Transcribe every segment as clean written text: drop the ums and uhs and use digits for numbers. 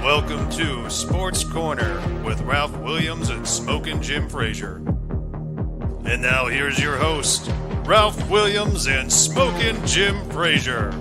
Welcome to Sports Corner with Ralph Williams and Smokin' Jim Frazier. And now here's your host, Ralph Williams and Smokin' Jim Frazier.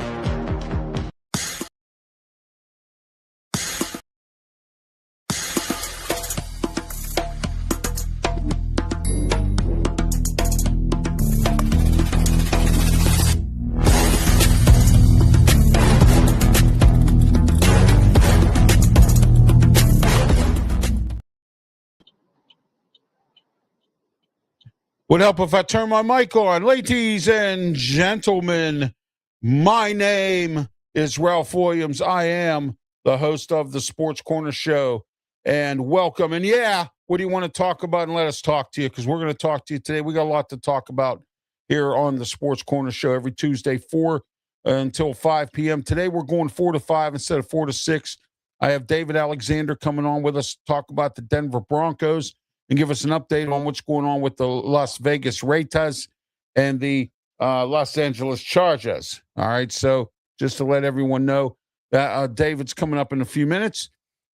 Would help if I turn my mic on. Ladies and gentlemen, my name is Ralph Williams. I am the host of the Sports Corner Show, and welcome. And yeah, what do you want to talk about? And let us talk to you, because we're going to talk to you today. We got a lot to talk about here on the Sports Corner Show every Tuesday, 4 until 5 p.m. Today, we're going 4 to 5 instead of 4 to 6. I have David Alexander coming on with us to talk about the Denver Broncos and give us an update on what's going on with the Las Vegas Raiders and the Los Angeles Chargers. All right, so just to let everyone know that David's coming up in a few minutes.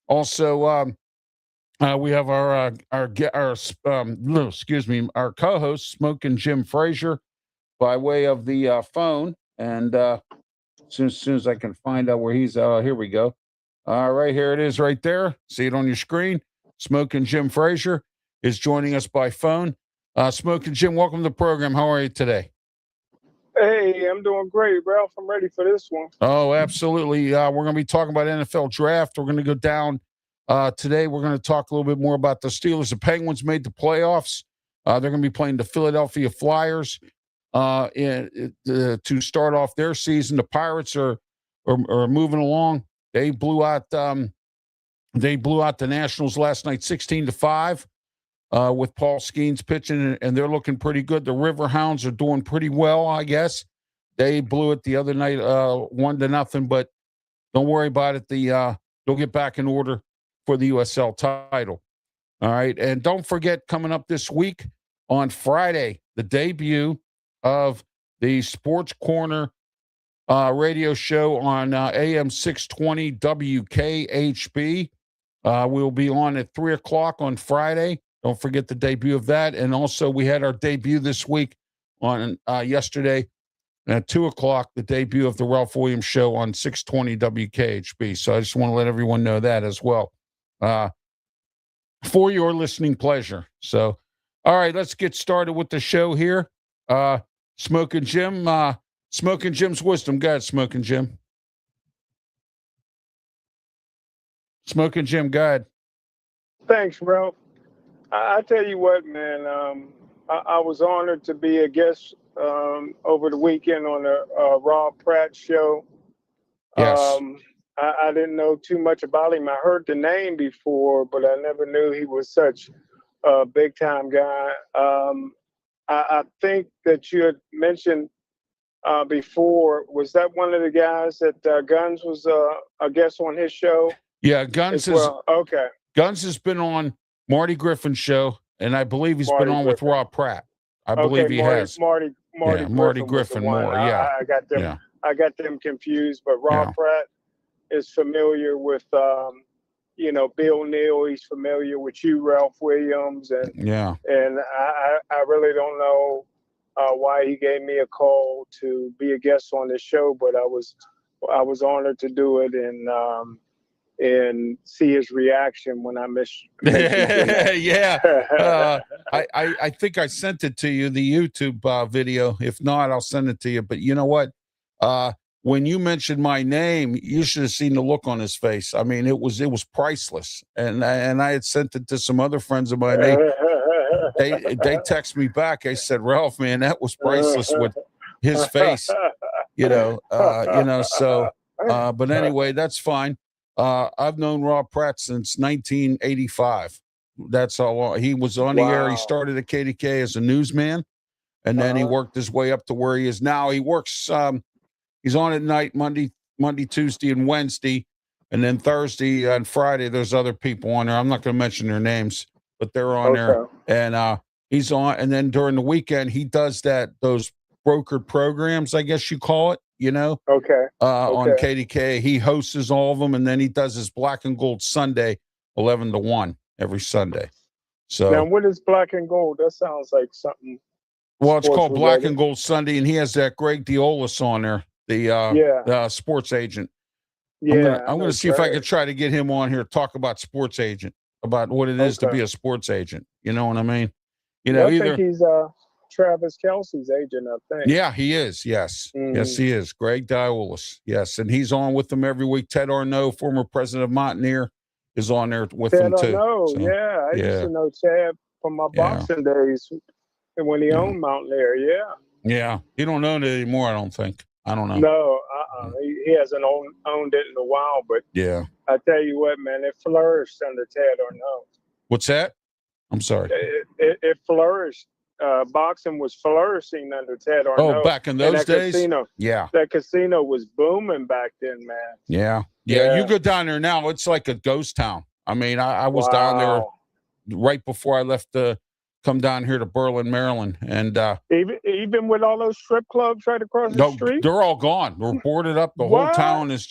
Also, we have our co-host, Smokin' Jim Frazier, by way of the phone. And as soon as I can find out where he's, here we go. Right here it is, right there. See it on your screen. Smokin' Jim Frazier is joining us by phone. Smokin' Jim, welcome to the program. How are you today? Hey, I'm doing great, Ralph. I'm ready for this one. Oh, absolutely. We're going to be talking about NFL draft. We're going to go down today. We're going to talk a little bit more about the Steelers. The Penguins made the playoffs. They're going to be playing the Philadelphia Flyers to start off their season. The Pirates are moving along. They blew out the Nationals last night, 16-5. With Paul Skeens pitching, and they're looking pretty good. The Riverhounds are doing pretty well, I guess. They blew it the other night, 1-0, but don't worry about it. They'll get back in order for the USL title. All right, and don't forget, coming up this week on Friday, the debut of the Sports Corner radio show on AM 620 WKHB. We'll be on at 3 o'clock on Friday. Don't forget the debut of that. And also, we had our debut this week on yesterday at 2 o'clock, the debut of the Ralph Williams Show on 620 WKHB. So I just want to let everyone know that as well for your listening pleasure. So, all right, let's get started with the show here. Smokin' Jim, Smokin' Jim's wisdom. Go ahead, Smokin' Jim. Smokin' Jim, go ahead. Thanks, Ralph. I tell you what, man, I was honored to be a guest over the weekend on the Rob Pratt show. Yes. I didn't know too much about him. I heard the name before, but I never knew he was such a big-time guy. I think that you had mentioned before, was that one of the guys that Guns was a guest on his show? Yeah, Guns Okay. Guns has been on Marty Griffin's show, and I believe he's been on with Rob Pratt. I believe he has. Marty Griffin more. Yeah, I got them. Yeah. I got them confused. But Rob Pratt is familiar with, Bill Neal. He's familiar with you, Ralph Williams, and I really don't know why he gave me a call to be a guest on this show, but I was honored to do it, and see his reaction when I mentioned yeah. I think I sent it to you, the YouTube video. If not, I'll send it to you. But you know what? When you mentioned my name, you should have seen the look on his face. I mean, it was priceless. And I had sent it to some other friends of mine. They text me back. I said, Ralph, man, that was priceless with his face. So, but anyway, that's fine. I've known Rob Pratt since 1985. That's how long he was on the air. He started at KDK as a newsman, and then he worked his way up to where he is now. He works, he's on at night, Monday, Tuesday, and Wednesday. And then Thursday and Friday, there's other people on there. I'm not going to mention their names, but they're on there. And he's on. And then during the weekend, he does those brokered programs, I guess you call it, on KDK. He hosts all of them, and then he does his Black and Gold Sunday, 11 to 1 every Sunday. So now, what is Black and Gold? That sounds like something. Well, it's called Black and Gold Sunday, and he has that Greg Diolis on there, the sports agent. Yeah, I'm going to see if I can try to get him on here to talk about sports agent, about what it is to be a sports agent. You know what I mean? I think he's Travis Kelce's agent, I think. Yeah, he is. Yes. Yes, he is. Greg Diolis. Yes. And he's on with them every week. Ted Arnaud, former president of Mountaineer, is on there with them too. So, I used to know Ted from my boxing days when he owned Mountaineer. Yeah. He don't own it anymore, I don't think. I don't know. No, he hasn't owned it in a while, but I tell you what, man, it flourished under Ted Arnaud. What's that? I'm sorry. It flourished. Boxing was flourishing under Ted Arnaud. Oh, back in those days? Casino, that casino was booming back then, man. Yeah. You go down there now, it's like a ghost town. I mean, I was down there right before I left to come down here to Berlin, Maryland. And even with all those strip clubs right across the street? They're all gone. They're boarded up. The whole town is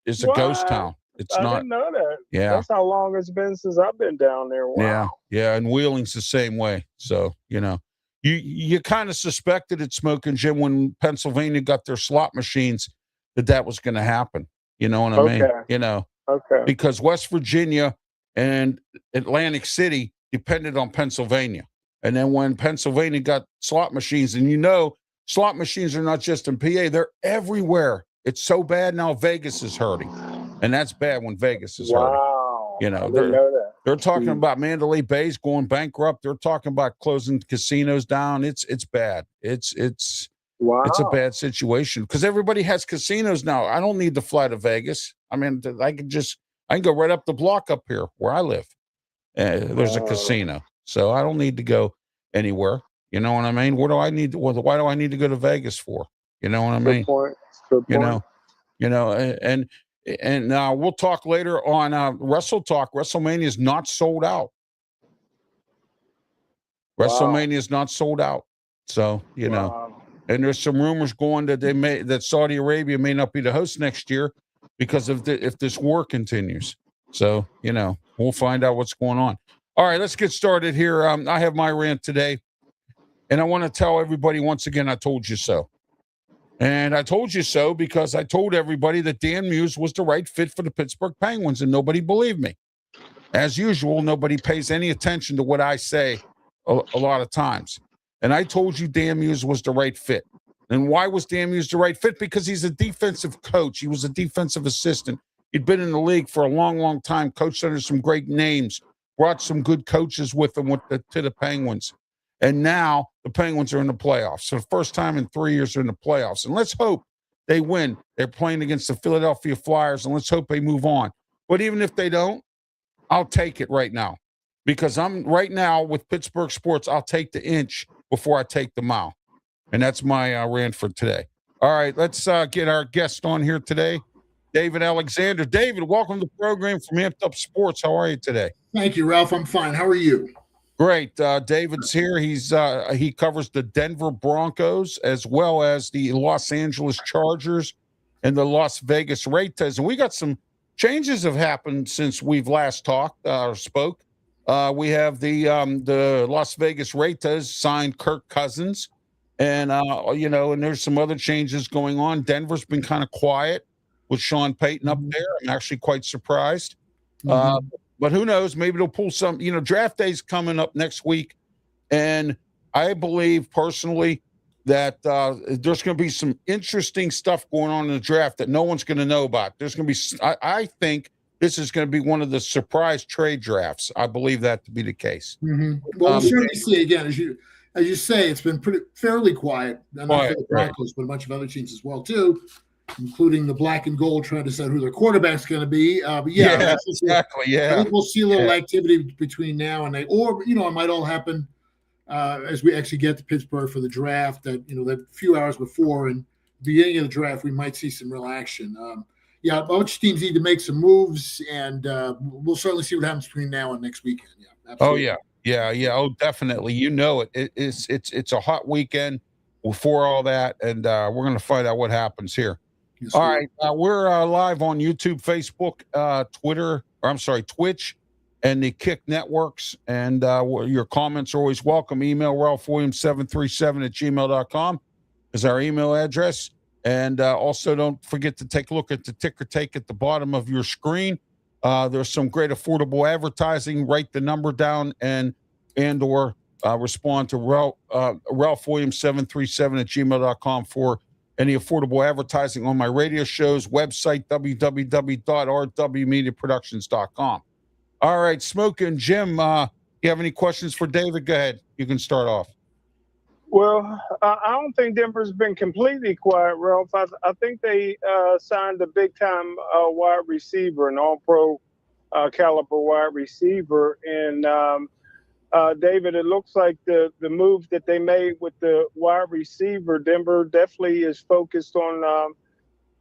a ghost town. I didn't know that. Yeah. That's how long it's been since I've been down there. Wow. Yeah. And Wheeling's the same way. So, you kind of suspected at Smokin' Jim when Pennsylvania got their slot machines that was going to happen. You know what I mean? Because West Virginia and Atlantic City depended on Pennsylvania. And then when Pennsylvania got slot machines, and slot machines are not just in PA, they're everywhere. It's so bad now Vegas is hurting. And that's bad when Vegas is hurting. They're talking about Mandalay Bay's going bankrupt. They're talking about closing casinos down. It's bad. It's a bad situation because everybody has casinos now. I don't need to fly to Vegas. I mean, I can go right up the block up here where I live. There's a casino, so I don't need to go anywhere. You know what I mean? Why do I need to go to Vegas for? You know what I mean? Good point. And now we'll talk later on Wrestle Talk. WrestleMania is not sold out. WrestleMania is not sold out. So, and there's some rumors going that Saudi Arabia may not be the host next year because of if this war continues. So, we'll find out what's going on. All right, let's get started here. I have my rant today, and I want to tell everybody once again, I told you so. And I told you so because I told everybody that Dan Muse was the right fit for the Pittsburgh Penguins, and nobody believed me. As usual, nobody pays any attention to what I say a lot of times. And I told you Dan Muse was the right fit. And why was Dan Muse the right fit? Because he's a defensive coach. He was a defensive assistant. He'd been in the league for a long, long time, coached under some great names, brought some good coaches with him to the Penguins. And now the Penguins are in the playoffs. So the first time in 3 years they're in the playoffs. And let's hope they win. They're playing against the Philadelphia Flyers, and let's hope they move on. But even if they don't, I'll take it right now. Because I'm right now with Pittsburgh sports, I'll take the inch before I take the mile. And that's my rant for today. All right, let's get our guest on here today, David Alexander. David, welcome to the program from Amped Up Sports. How are you today? Thank you, Ralph. I'm fine. How are you? Great. David's here. He covers the Denver Broncos as well as the Los Angeles Chargers and the Las Vegas Raiders. And we got some changes have happened since we've last talked or spoke. We have the Las Vegas Raiders signed Kirk Cousins, and and there's some other changes going on. Denver's been kind of quiet with Sean Payton up there. I'm actually quite surprised. But who knows? Maybe they'll pull some. Draft day's coming up next week, and I believe personally that there's going to be some interesting stuff going on in the draft that no one's going to know about. There's going to be. I think this is going to be one of the surprise trade drafts. I believe that to be the case. Well, we'll certainly see again as you say, it's been fairly quiet. Not for the Broncos, but a bunch of other teams as well too, including the black and gold trying to decide who their quarterback's going to be. But yeah, exactly. I think we'll see a little activity between now and then, or it might all happen as we actually get to Pittsburgh for the draft. That few hours before and beginning of the draft, we might see some real action. A bunch of teams need to make some moves, and we'll certainly see what happens between now and next weekend. Yeah, absolutely. Oh yeah. Oh, definitely. It's a hot weekend before all that, and we're going to find out what happens here. Yes, all right, we're live on YouTube, Facebook, Twitch, and the Kick networks. And your comments are always welcome. Email RalphWilliams737@gmail.com is our email address. And also don't forget to take a look at the ticker tape at the bottom of your screen. There's some great affordable advertising. Write the number down and or respond to RalphWilliams737@gmail.com for any affordable advertising on my radio shows, website, www.rwmediaproductions.com. All right, Smokin, Jim, you have any questions for David? Go ahead. You can start off. Well, I don't think Denver's been completely quiet, Ralph. I think they signed a big-time wide receiver, an all-pro caliber wide receiver. And, David, it looks like the move that they made with the wide receiver, Denver definitely is focused on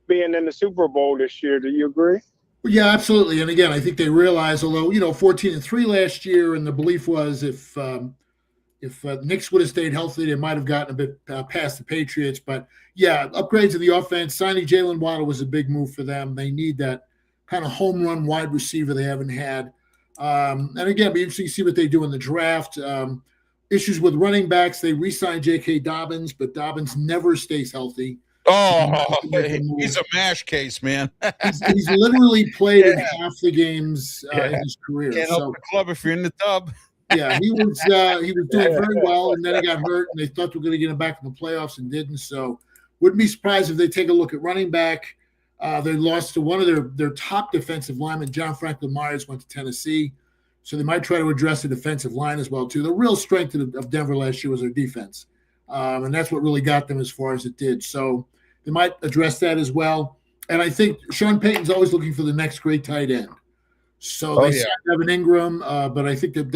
being in the Super Bowl this year. Do you agree? Well, yeah, absolutely. And, again, I think they realize, although, 14-3 last year, and the belief was if Knicks would have stayed healthy, they might have gotten a bit past the Patriots. But, yeah, upgrades to the offense. Signing Jalen Waddle was a big move for them. They need that kind of home run wide receiver they haven't had. And, again, it'll be interesting to see what they do in the draft. Issues with running backs. They re-signed J.K. Dobbins, but Dobbins never stays healthy. Oh, he's a mash case, man. he's literally played in half the games in his career. Can't help the club if you're in the tub. Yeah, he was doing very well, and then he got hurt, and they thought they were going to get him back in the playoffs and didn't. So wouldn't be surprised if they take a look at running back. They lost to one of their top defensive linemen. John Franklin Myers went to Tennessee. So they might try to address the defensive line as well, too. The real strength of Denver last year was their defense, and that's what really got them as far as it did. So they might address that as well. And I think Sean Payton's always looking for the next great tight end. So they signed Evan Ingram, but I think that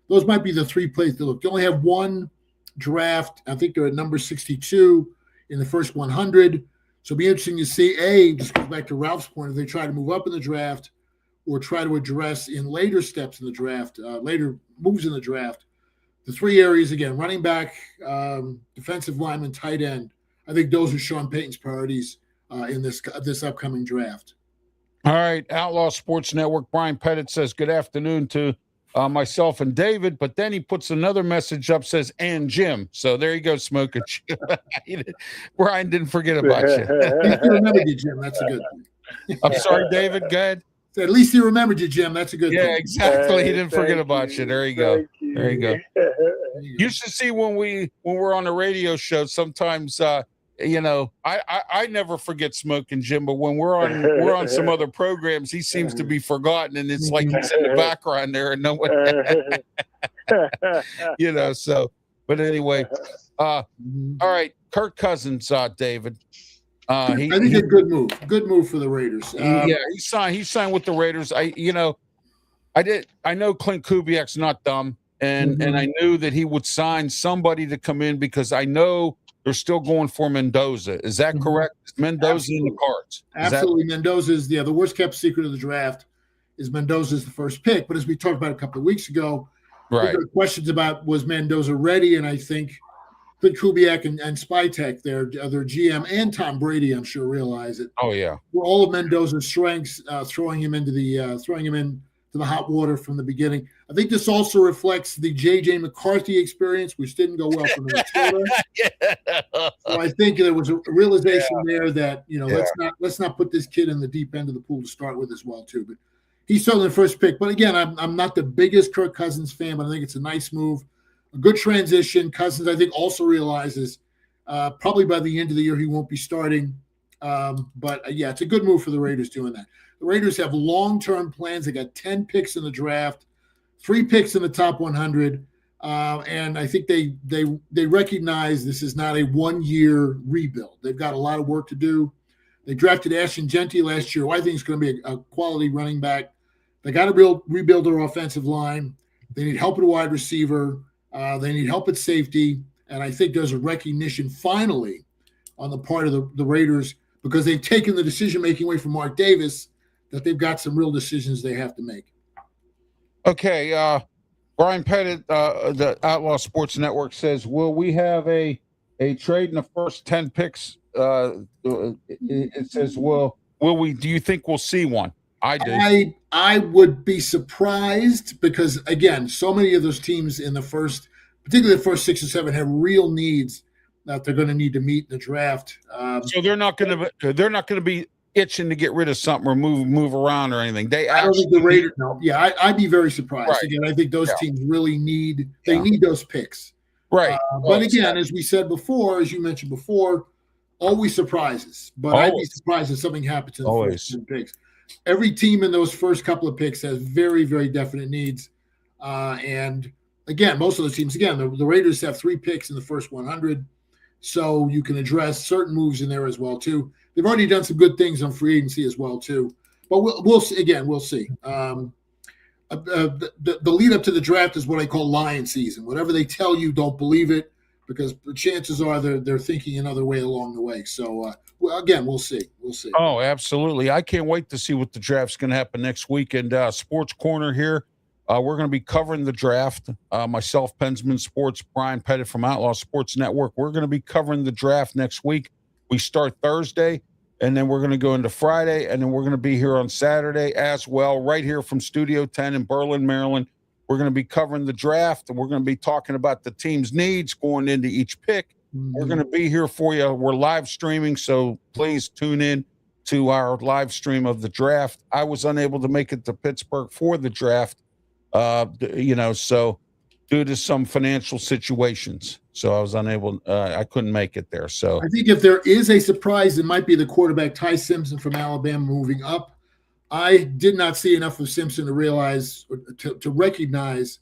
those might be the three places to look. They only have one draft. I think they're at number 62 in the first 100. So it'll be interesting to see, just goes back to Ralph's point, if they try to move up in the draft or try to address in later steps in the draft, later moves in the draft, the three areas, again, running back, defensive lineman, tight end. I think those are Sean Payton's priorities in this upcoming draft. All right, Outlaw Sports Network, Brian Pettit says, good afternoon to myself and David, but then he puts another message up, says, and Jim. So there you go, Smokin. Brian didn't forget about you. At least he remembered you, Jim. That's a good thing. I'm sorry, David, go ahead. At least he remembered you, Jim. That's a good thing. Yeah, exactly. He didn't forget about you. There you go. There you go. You should see when we're on a radio show, sometimes I never forget Smokin' Jim, but when we're on some other programs, he seems to be forgotten, and it's like he's in the background there, and no one, So, but anyway, all right, Kirk Cousins, David. I think a good move. Good move for the Raiders. He signed with the Raiders. I know Clint Kubiak's not dumb, and I knew that he would sign somebody to come in because I know they're still going for Mendoza. Is that correct? Is Mendoza in the cards? Absolutely. Mendoza is the worst kept secret of the draft is Mendoza's the first pick. But as we talked about a couple of weeks ago, right, there were questions about was Mendoza ready, and I think Clint Kubiak and Spytek, their GM, and Tom Brady, I'm sure realize it. Oh yeah, were all of Mendoza's strengths, throwing him into the hot water from the beginning. I think this also reflects the J.J. McCarthy experience, which didn't go well for Minnesota. So I think there was a realization there that let's not put this kid in the deep end of the pool to start with as well too. But he's certainly the first pick. But again, I'm not the biggest Kirk Cousins fan, but I think it's a nice move. A good transition. Cousins, I think, also realizes probably by the end of the year he won't be starting. But it's a good move for the Raiders doing that. The Raiders have long-term plans. They got 10 picks in the draft, 3 picks in the top 100. And I think they recognize this is not a 1-year rebuild. They've got a lot of work to do. They drafted Ashton Genty last year, who I think is going to be a quality running back. They got to rebuild their offensive line. They need help at wide receiver. They need help at safety. And I think there's a recognition finally on the part of the Raiders, because they've taken the decision-making away from Mark Davis, that they've got some real decisions they have to make. Okay. Brian Pettit, the Outlaw Sports Network, says, will we have a trade in the first 10 picks? It says, will we? Do you think we'll see one? I do. I would be surprised, because, again, so many of those teams in particularly the first 6 or 7, have real needs that they're going to need to meet in the draft. So they're not going to be itching to get rid of something or move around or anything. I don't think the Raiders. No, yeah, I'd be very surprised. Right. Again, I think those teams really need those picks. Right. But again, as we said before, as you mentioned before, always surprises. But I'd be surprised if something happens in the first 10 picks. Every team in those first couple of picks has very, very definite needs. And again, most of the teams, the Raiders have 3 picks in the first 100. So you can address certain moves in there as well, too. They've already done some good things on free agency as well, too. But we'll see. Again, we'll see. The lead up to the draft is what I call lion season. Whatever they tell you, don't believe it, because the chances are they're thinking another way along the way. So, again, we'll see. We'll see. Oh, absolutely. I can't wait to see what the draft's going to happen next week. And Sports Corner here, we're going to be covering the draft. Myself, Pensman Sports, Brian Pettit from Outlaw Sports Network. We're going to be covering the draft next week. We start Thursday, and then we're going to go into Friday, and then we're going to be here on Saturday as well, right here from Studio 10 in Berlin, Maryland. We're going to be covering the draft, and we're going to be talking about the team's needs going into each pick. Mm-hmm. We're going to be here for you. We're live streaming, so please tune in to our live stream of the draft. I was unable to make it to Pittsburgh for the draft, so due to some financial situations. So I was unable, I couldn't make it there. So I think if there is a surprise, it might be the quarterback Ty Simpson from Alabama moving up. I did not see enough of Simpson to realize, to recognize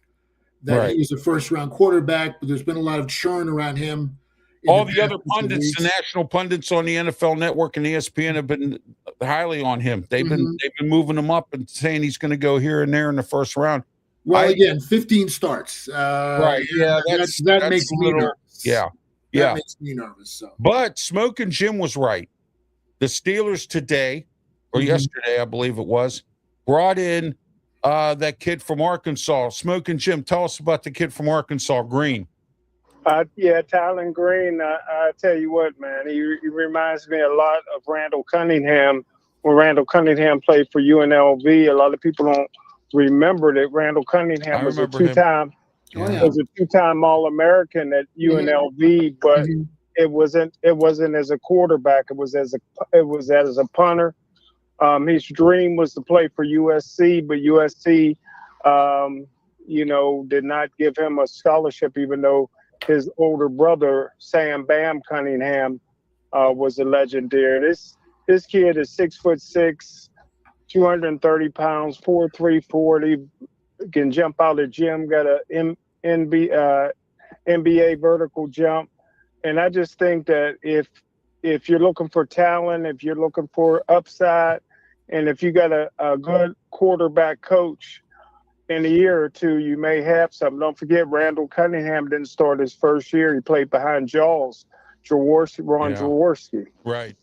that he was a first-round quarterback, but there's been a lot of churn around him. All the other pundits, the national pundits on the NFL Network and ESPN have been highly on him. They've been moving him up and saying he's going to go here and there in the first round. Well, again, 15 starts. Right. Yeah. That makes me nervous. Yeah. That makes me nervous. So. But Smokin' Jim was right. The Steelers today, or yesterday, I believe it was, brought in that kid from Arkansas. Smokin' Jim, tell us about the kid from Arkansas, Green. Tylen Green. I tell you what, man, he reminds me a lot of Randall Cunningham. When Randall Cunningham played for UNLV, a lot of people don't remember that Randall Cunningham was a two-time All-American at UNLV, but it wasn't as a quarterback. It was as a punter. His dream was to play for USC, but USC, did not give him a scholarship, even though his older brother Sam Bam Cunningham was a legend there. This kid is 6'6". 230 pounds, 4'3", 40, can jump out of the gym, got a NBA vertical jump. And I just think that if you're looking for talent, if you're looking for upside, and if you got a good quarterback coach in a year or two, you may have something. Don't forget, Randall Cunningham didn't start his first year. He played behind Ron Jaworski. Right.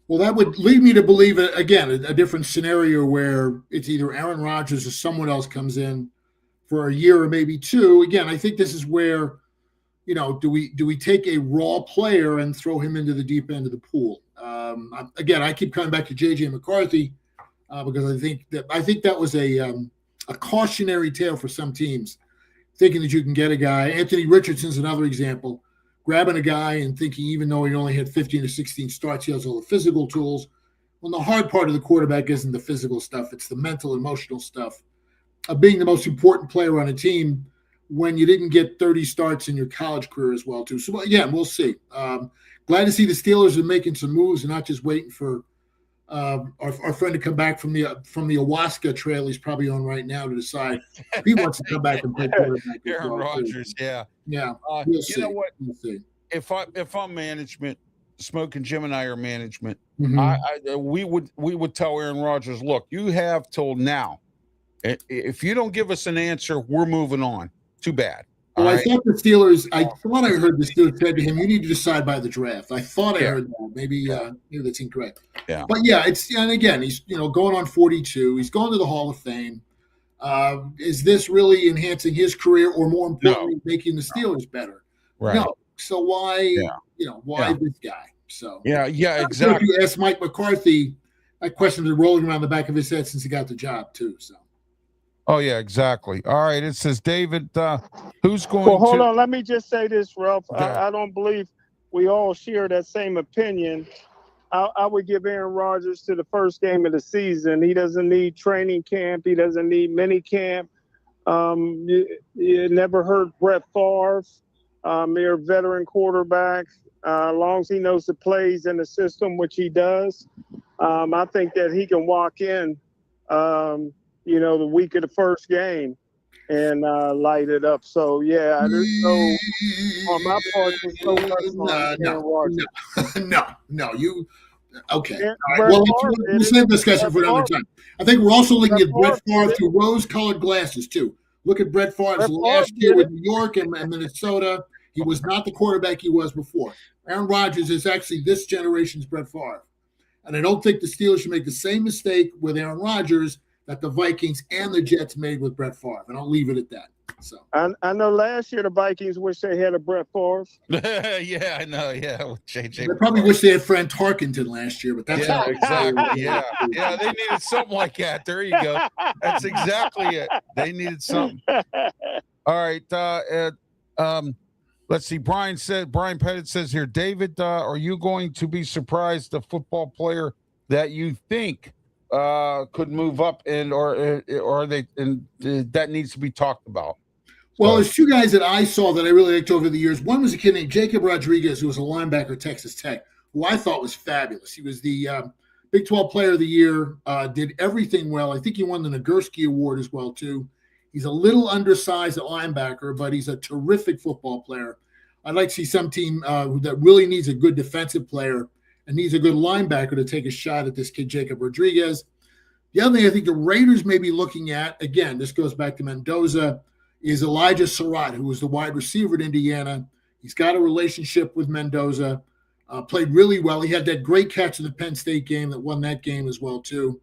Well, that would lead me to believe, again, a different scenario where it's either Aaron Rodgers or someone else comes in for a year or maybe 2. Again, I think this is where, do we take a raw player and throw him into the deep end of the pool? Again, I keep coming back to J.J. McCarthy because I think that was a cautionary tale for some teams, thinking that you can get a guy. Anthony Richardson's another example. Grabbing a guy and thinking, even though he only had 15 or 16 starts, he has all the physical tools. Well, the hard part of the quarterback isn't the physical stuff. It's the mental, emotional stuff of being the most important player on a team when you didn't get 30 starts in your college career as well, too. So, again, we'll see. Glad to see the Steelers are making some moves and not just waiting for our friend to come back from the Ayahuasca trail he's probably on right now to decide if he wants to come back and play quarterback. Aaron Rodgers, yeah. We'll see. You know what? We'll see. If I'm management, Smokin' Jim and I are management, Mm-hmm. we would tell Aaron Rodgers, look, you have till now. If you don't give us an answer, we're moving on. Too bad. Well, I thought the Steelers. I thought I heard the Steelers said to him, "You need to decide by the draft." I thought I heard that. Maybe that's incorrect. Yeah. But and again, he's going on 42. He's going to the Hall of Fame. Is this really enhancing his career, or more importantly, making the Steelers better? Right. No. So why? Why this guy? So exactly. So if you ask Mike McCarthy, that question has been rolling around the back of his head since he got the job too. So. Oh, yeah, exactly. All right. It says, David, who's going Well, hold on. Let me just say this, Ralph. Yeah. I don't believe we all share that same opinion. I would give Aaron Rodgers to the first game of the season. He doesn't need training camp. He doesn't need mini camp. You never heard Brett Favre. They're veteran quarterbacks. As long as he knows the plays in the system, which he does, I think that he can walk in the week of the first game and light it up. So, there's on my part, there's no pressure on Aaron Rodgers. No, you, okay. Yeah, all right. Well, we'll save discussion for another time. I think we're also looking at Brett Favre through rose-colored glasses, too. Look at Brett Favre's last year with New York and Minnesota. He was not the quarterback he was before. Aaron Rodgers is actually this generation's Brett Favre. And I don't think the Steelers should make the same mistake with Aaron Rodgers that the Vikings and the Jets made with Brett Favre, and I'll leave it at that. So I know last year the Vikings wish they had a Brett Favre. Yeah, I know. Yeah, with JJ. They probably wish they had Fran Tarkenton last year, but that's exactly. Yeah, they needed something like that. There you go. That's exactly it. They needed something. All right. Let's see. Brian Pettit says here, David, are you going to be surprised the football player that you think could move up or that needs to be talked about? Well, there's two guys that I saw that I really liked over the years. One was a kid named Jacob Rodriguez, who was a linebacker at Texas Tech, who I thought was fabulous. He was the Big 12 Player of the Year, did everything well. I think he won the Nagurski Award as well, too. He's a little undersized at linebacker, but he's a terrific football player. I'd like to see some team that really needs a good defensive player and needs a good linebacker to take a shot at this kid, Jacob Rodriguez. The other thing I think the Raiders may be looking at, again, this goes back to Mendoza, is Elijah Surratt, who was the wide receiver at Indiana. He's got a relationship with Mendoza, played really well. He had that great catch in the Penn State game that won that game as well, too.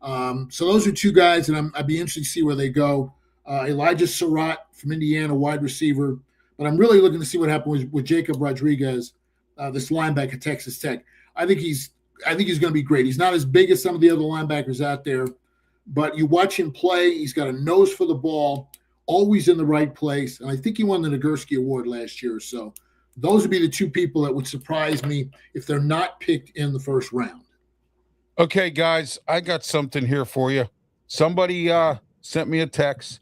So those are two guys, and I'd be interested to see where they go. Elijah Surratt from Indiana, wide receiver. But I'm really looking to see what happens with Jacob Rodriguez, this linebacker at Texas Tech. I think he's going to be great. He's not as big as some of the other linebackers out there, but you watch him play. He's got a nose for the ball, always in the right place. And I think he won the Nagurski Award last year. So those would be the two people that would surprise me if they're not picked in the first round. Okay, guys, I got something here for you. Somebody sent me a text.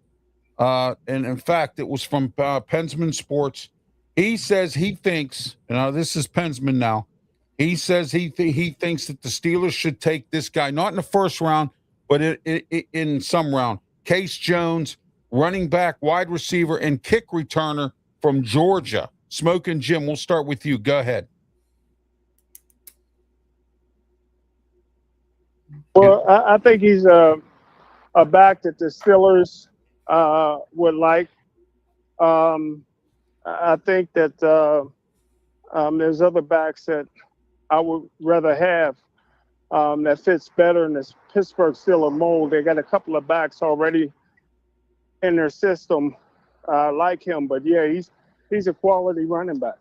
And in fact, it was from Pensman Sports. He says he thinks, this is Pensman now. He says he thinks that the Steelers should take this guy, not in the first round, but in some round. Case Jones, running back, wide receiver, and kick returner from Georgia. Smokin' Jim, we'll start with you. Go ahead. Well, I think he's a back that the Steelers would like. I think that there's other backs that I would rather have that fits better in this Pittsburgh Steelers mold. They got a couple of backs already in their system like him, but yeah, he's a quality running back.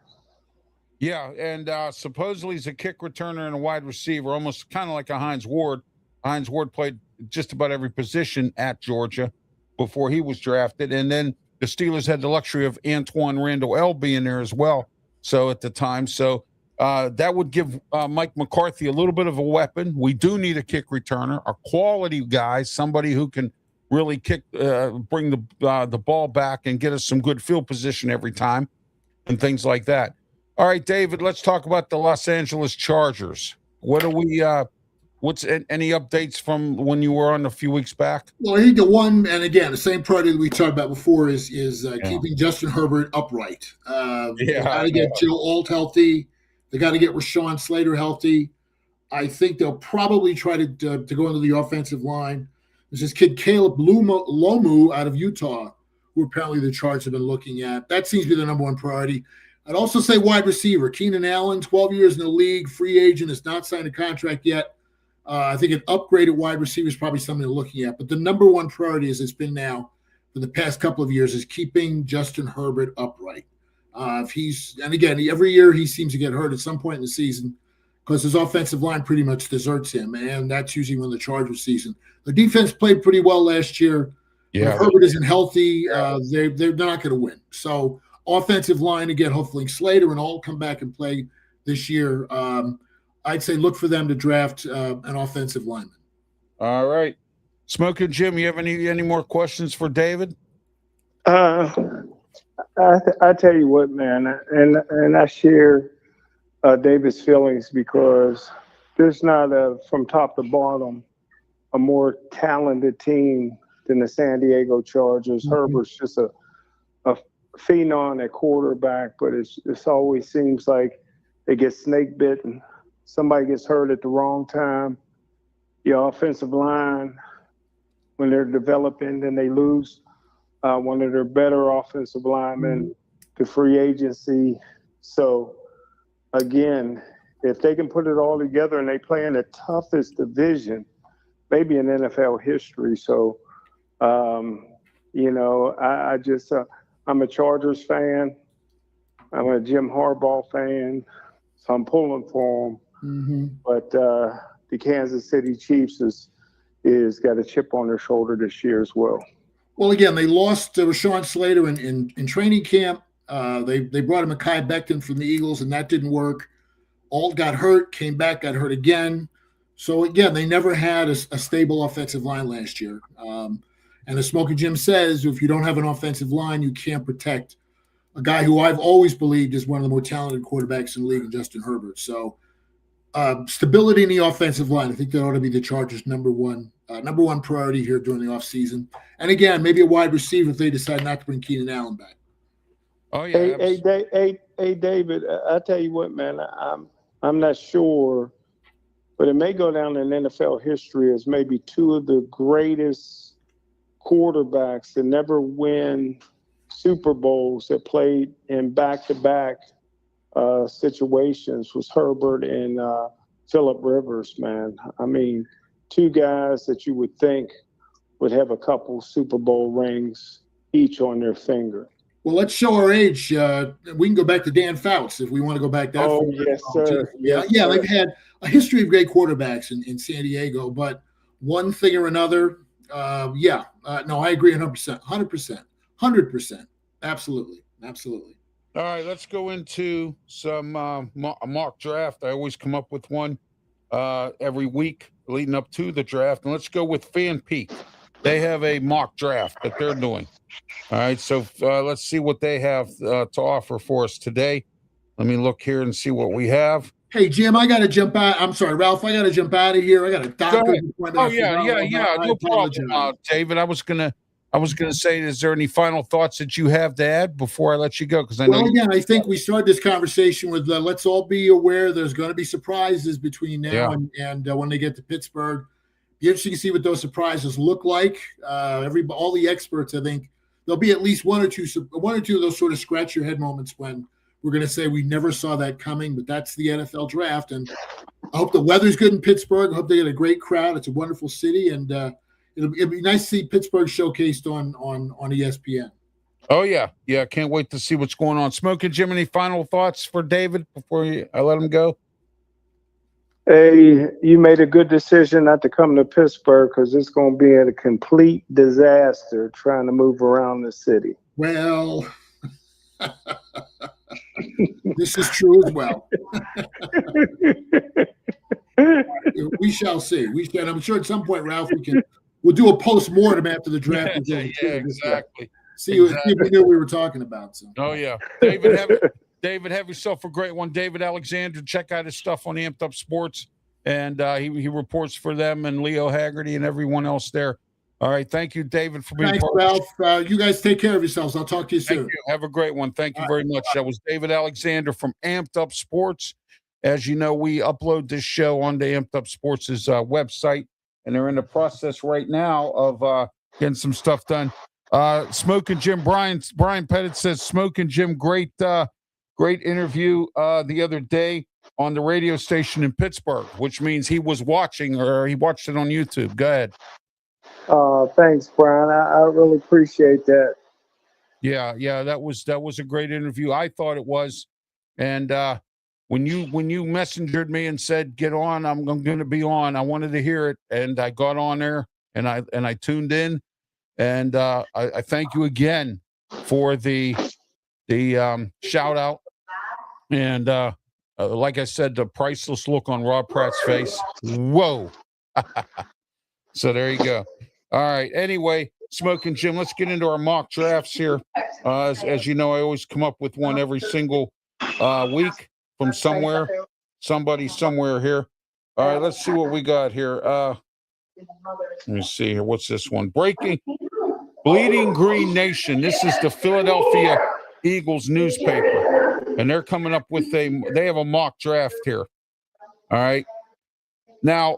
Yeah, and supposedly he's a kick returner and a wide receiver, almost kind of like a Hines Ward. Hines Ward played just about every position at Georgia before he was drafted, and then the Steelers had the luxury of Antoine Randall L being there as well. So at the time, that would give Mike McCarthy a little bit of a weapon. We do need a kick returner, a quality guy, somebody who can really bring the ball back and get us some good field position every time and things like that. All right, David, let's talk about the Los Angeles Chargers. What do we What's any updates from when you were on a few weeks back? Well, I think the one, and again, the same priority that we talked about before is keeping Justin Herbert upright. They got to get Joe Alt healthy. They got to get Rashawn Slater healthy. I think they'll probably try to go into the offensive line. There's this kid Caleb Lomu out of Utah, who apparently the Chargers have been looking at. That seems to be the number one priority. I'd also say wide receiver Keenan Allen, 12 years in the league, free agent, has not signed a contract yet. I think an upgraded wide receiver is probably something they're looking at. But the number one priority, as it's been now for the past couple of years, is keeping Justin Herbert upright. And again, every year he seems to get hurt at some point in the season because his offensive line pretty much deserts him, and that's usually when the Chargers season. The defense played pretty well last year. Yeah. If Herbert isn't healthy, they're not going to win. So offensive line, again, hopefully Slater and all come back and play this year. I'd say look for them to draft an offensive lineman. All right. Smokin' Jim, you have any more questions for David? I tell you what, man, and I share David's feelings because there's not from top to bottom a more talented team than the San Diego Chargers. Mm-hmm. Herbert's just a phenom at quarterback, but it always seems like they get snake bitten. Somebody gets hurt at the wrong time. Your offensive line, when they're developing, then they lose one of their better offensive linemen to free agency. So, again, if they can put it all together and they play in the toughest division, maybe in NFL history. So, I just I'm a Chargers fan. I'm a Jim Harbaugh fan. So I'm pulling for him. Mm-hmm. But the Kansas City Chiefs is got a chip on their shoulder this year as well. Well, again, they lost Rashawn Slater in training camp. They brought in Mekhi Becton from the Eagles, and that didn't work. Alt got hurt, came back, got hurt again. So, again, they never had a stable offensive line last year. And as Smokin' Jim says, if you don't have an offensive line, you can't protect a guy who I've always believed is one of the more talented quarterbacks in the league, Justin Herbert. So, stability in the offensive line, I think that ought to be the Chargers' number one priority here during the offseason. And again, maybe a wide receiver if they decide not to bring Keenan Allen back. Oh yeah. Hey, David, I tell you what, man, I'm not sure, but it may go down in NFL history as maybe two of the greatest quarterbacks to never win Super Bowls that played in back-to-back situations was Herbert and Phillip Rivers, man. I mean, two guys that you would think would have a couple Super Bowl rings each on their finger. Well, let's show our age. We can go back to Dan Fouts if we want to go back that far. Oh, yes, sir. Yeah, they've had a history of great quarterbacks in San Diego, but one thing or another, no, I agree 100%. 100%. Absolutely. All right, let's go into some mock draft. I always come up with one every week leading up to the draft. And let's go with Fan Peak. They have a mock draft that they're doing. All right, so let's see what they have to offer for us today. Let me look here and see what we have. Hey, Jim, I got to jump out. I'm sorry, Ralph, I got to jump out of here. I got a doctor's appointment. Oh, yeah. No problem, David. I was gonna say, is there any final thoughts that you have to add before I let you go? Because I think we started this conversation with let's all be aware there's going to be surprises between now and when they get to Pittsburgh. Be interesting to see what those surprises look like. All the experts, I think there'll be at least one or two of those sort of scratch your head moments when we're going to say we never saw that coming. But that's the NFL draft, and I hope the weather's good in Pittsburgh. I hope they get a great crowd. It's a wonderful city, and it'll be nice to see Pittsburgh showcased on ESPN. Oh, yeah. Can't wait to see what's going on. Smokin' Jim, any final thoughts for David before I let him go? Hey, you made a good decision not to come to Pittsburgh because it's going to be a complete disaster trying to move around the city. Well, this is true as well. We shall see. I'm sure at some point, Ralph, we'll do a post-mortem after the draft. Exactly. See if we knew what we were talking about. So. Oh, yeah. David, have yourself a great one. David Alexander, check out his stuff on Amped Up Sports. and he reports for them and Leo Haggerty and everyone else there. All right. Thank you, David, for being Thanks, Ralph. You guys take care of yourselves. I'll talk to you soon. Thank you. Have a great one. Thank you very much. That was David Alexander from Amped Up Sports. As you know, we upload this show on the Amped Up Sports' website, and they're in the process right now of getting some stuff done. Smokin Jim, Brian Pettit says, Smokin Jim, great interview the other day on the radio station in Pittsburgh, which means he was watching, or he watched it on YouTube. Go ahead. Thanks, Brian. I really appreciate that. Yeah, that was a great interview. I thought it was, and when you messengered me and said get on, I'm going to be on. I wanted to hear it, and I got on there, and I tuned in, and I thank you again for the shout out, and like I said, the priceless look on Rob Pratt's face. Whoa! So there you go. All right. Anyway, Smokin Jim, let's get into our mock drafts here. As you know, I always come up with one every single week from somebody somewhere here. All right, let's see what we got here. Let me see here. What's this one? Bleeding Green Nation. This is the Philadelphia Eagles newspaper, and they're coming up with they have a mock draft here. All right. Now,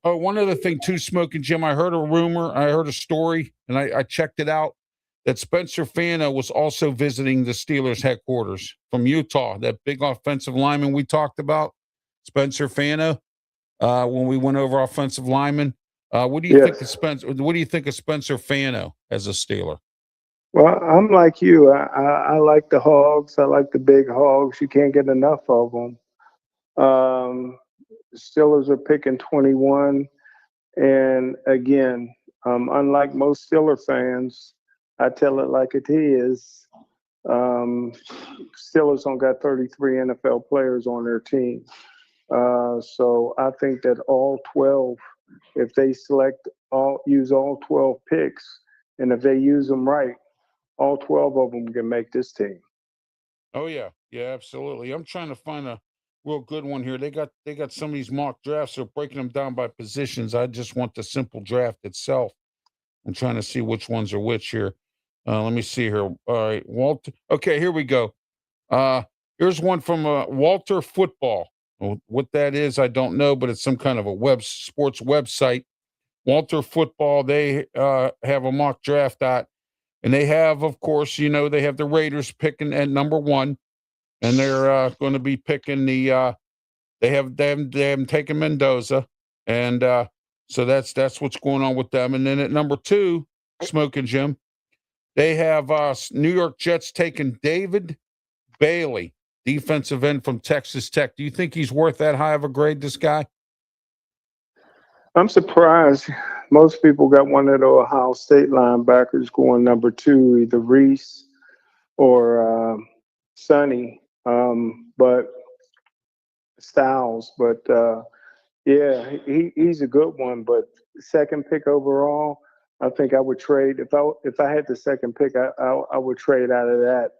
one other thing too, Smokin Jim, I heard a story, and I checked it out, that Spencer Fano was also visiting the Steelers headquarters from Utah, that big offensive lineman we talked about, Spencer Fano, when we went over offensive lineman. What do you think of Spencer Fano as a Steeler? Well, I'm like you. I like the Hogs. I like the big Hogs. You can't get enough of them. Steelers are picking 21. And again, unlike most Steeler fans, I tell it like it is. Steelers don't got 33 NFL players on their team. So I think that all 12, if they use all 12 picks, and if they use them right, all 12 of them can make this team. Oh, yeah. Yeah, absolutely. I'm trying to find a real good one here. They got some of these mock drafts. They're breaking them down by positions. I just want the simple draft itself. I'm trying to see which ones are which here. Let me see here. All right, Walter. Okay, here we go. Here's one from Walter Football. What that is, I don't know, but it's some kind of a sports website. Walter Football, they have a mock draft at, and they have, of course, they have the Raiders picking at number 1. And they're going to be picking they haven't taken Mendoza, and so that's what's going on with them. And then at number 2, Smokin Jim, they have New York Jets taking David Bailey, defensive end from Texas Tech. Do you think he's worth that high of a grade, this guy? I'm surprised. Most people got one of the Ohio State linebackers going number 2, either Reese or Sonny. But Styles, but yeah, he's a good one. But second pick overall, I think I would trade if I had the second pick, I would trade out of that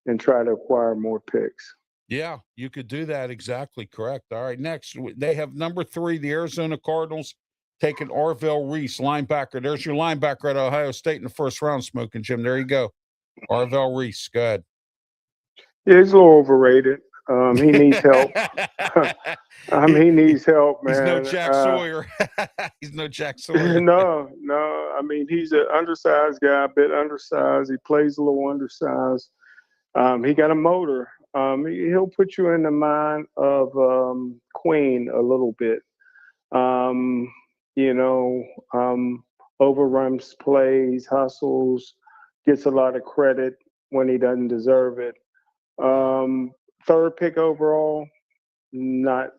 and try to acquire more picks. Yeah, you could do that. Exactly correct. All right, next they have number 3, the Arizona Cardinals taking Arvell Reese, linebacker. There's your linebacker at Ohio State in the first round, Smokin Jim. There you go, Arvell Reese. Go ahead. Yeah, he's a little overrated. He needs help. He needs help, man. He's no Jack Sawyer. He's no Jack Sawyer. No. I mean, he's an undersized guy, a bit undersized. He plays a little undersized. He got a motor. He'll put you in the mind of Queen a little bit. Overruns plays, hustles, gets a lot of credit when he doesn't deserve it. Third pick overall, not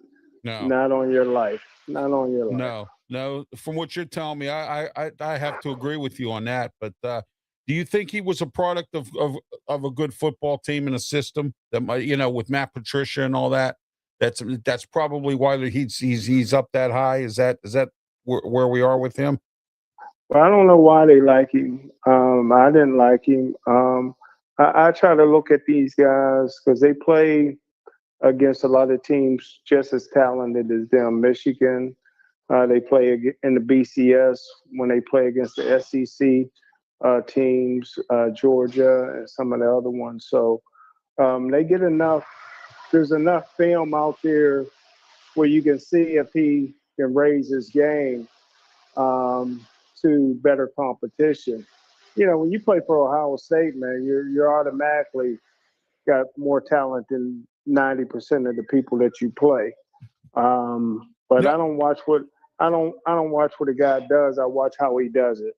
on your life. Not on your life. No. From what you're telling me, I have to agree with you on that. But do you think he was a product of a good football team and a system that with Matt Patricia and all that? That's probably why he's up that high. Is that where we are with him? Well, I don't know why they like him. I didn't like him. I try to look at these guys because they play against a lot of teams just as talented as them. Michigan, they play in the BCS when they play against the SEC teams, Georgia, and some of the other ones. So they get enough. There's enough film out there where you can see if he can raise his game to better competition. You know, when you play for Ohio State, man, you're automatically got more talent than 90% of the people that you play. But yep. I don't watch what a guy does. I watch how he does it.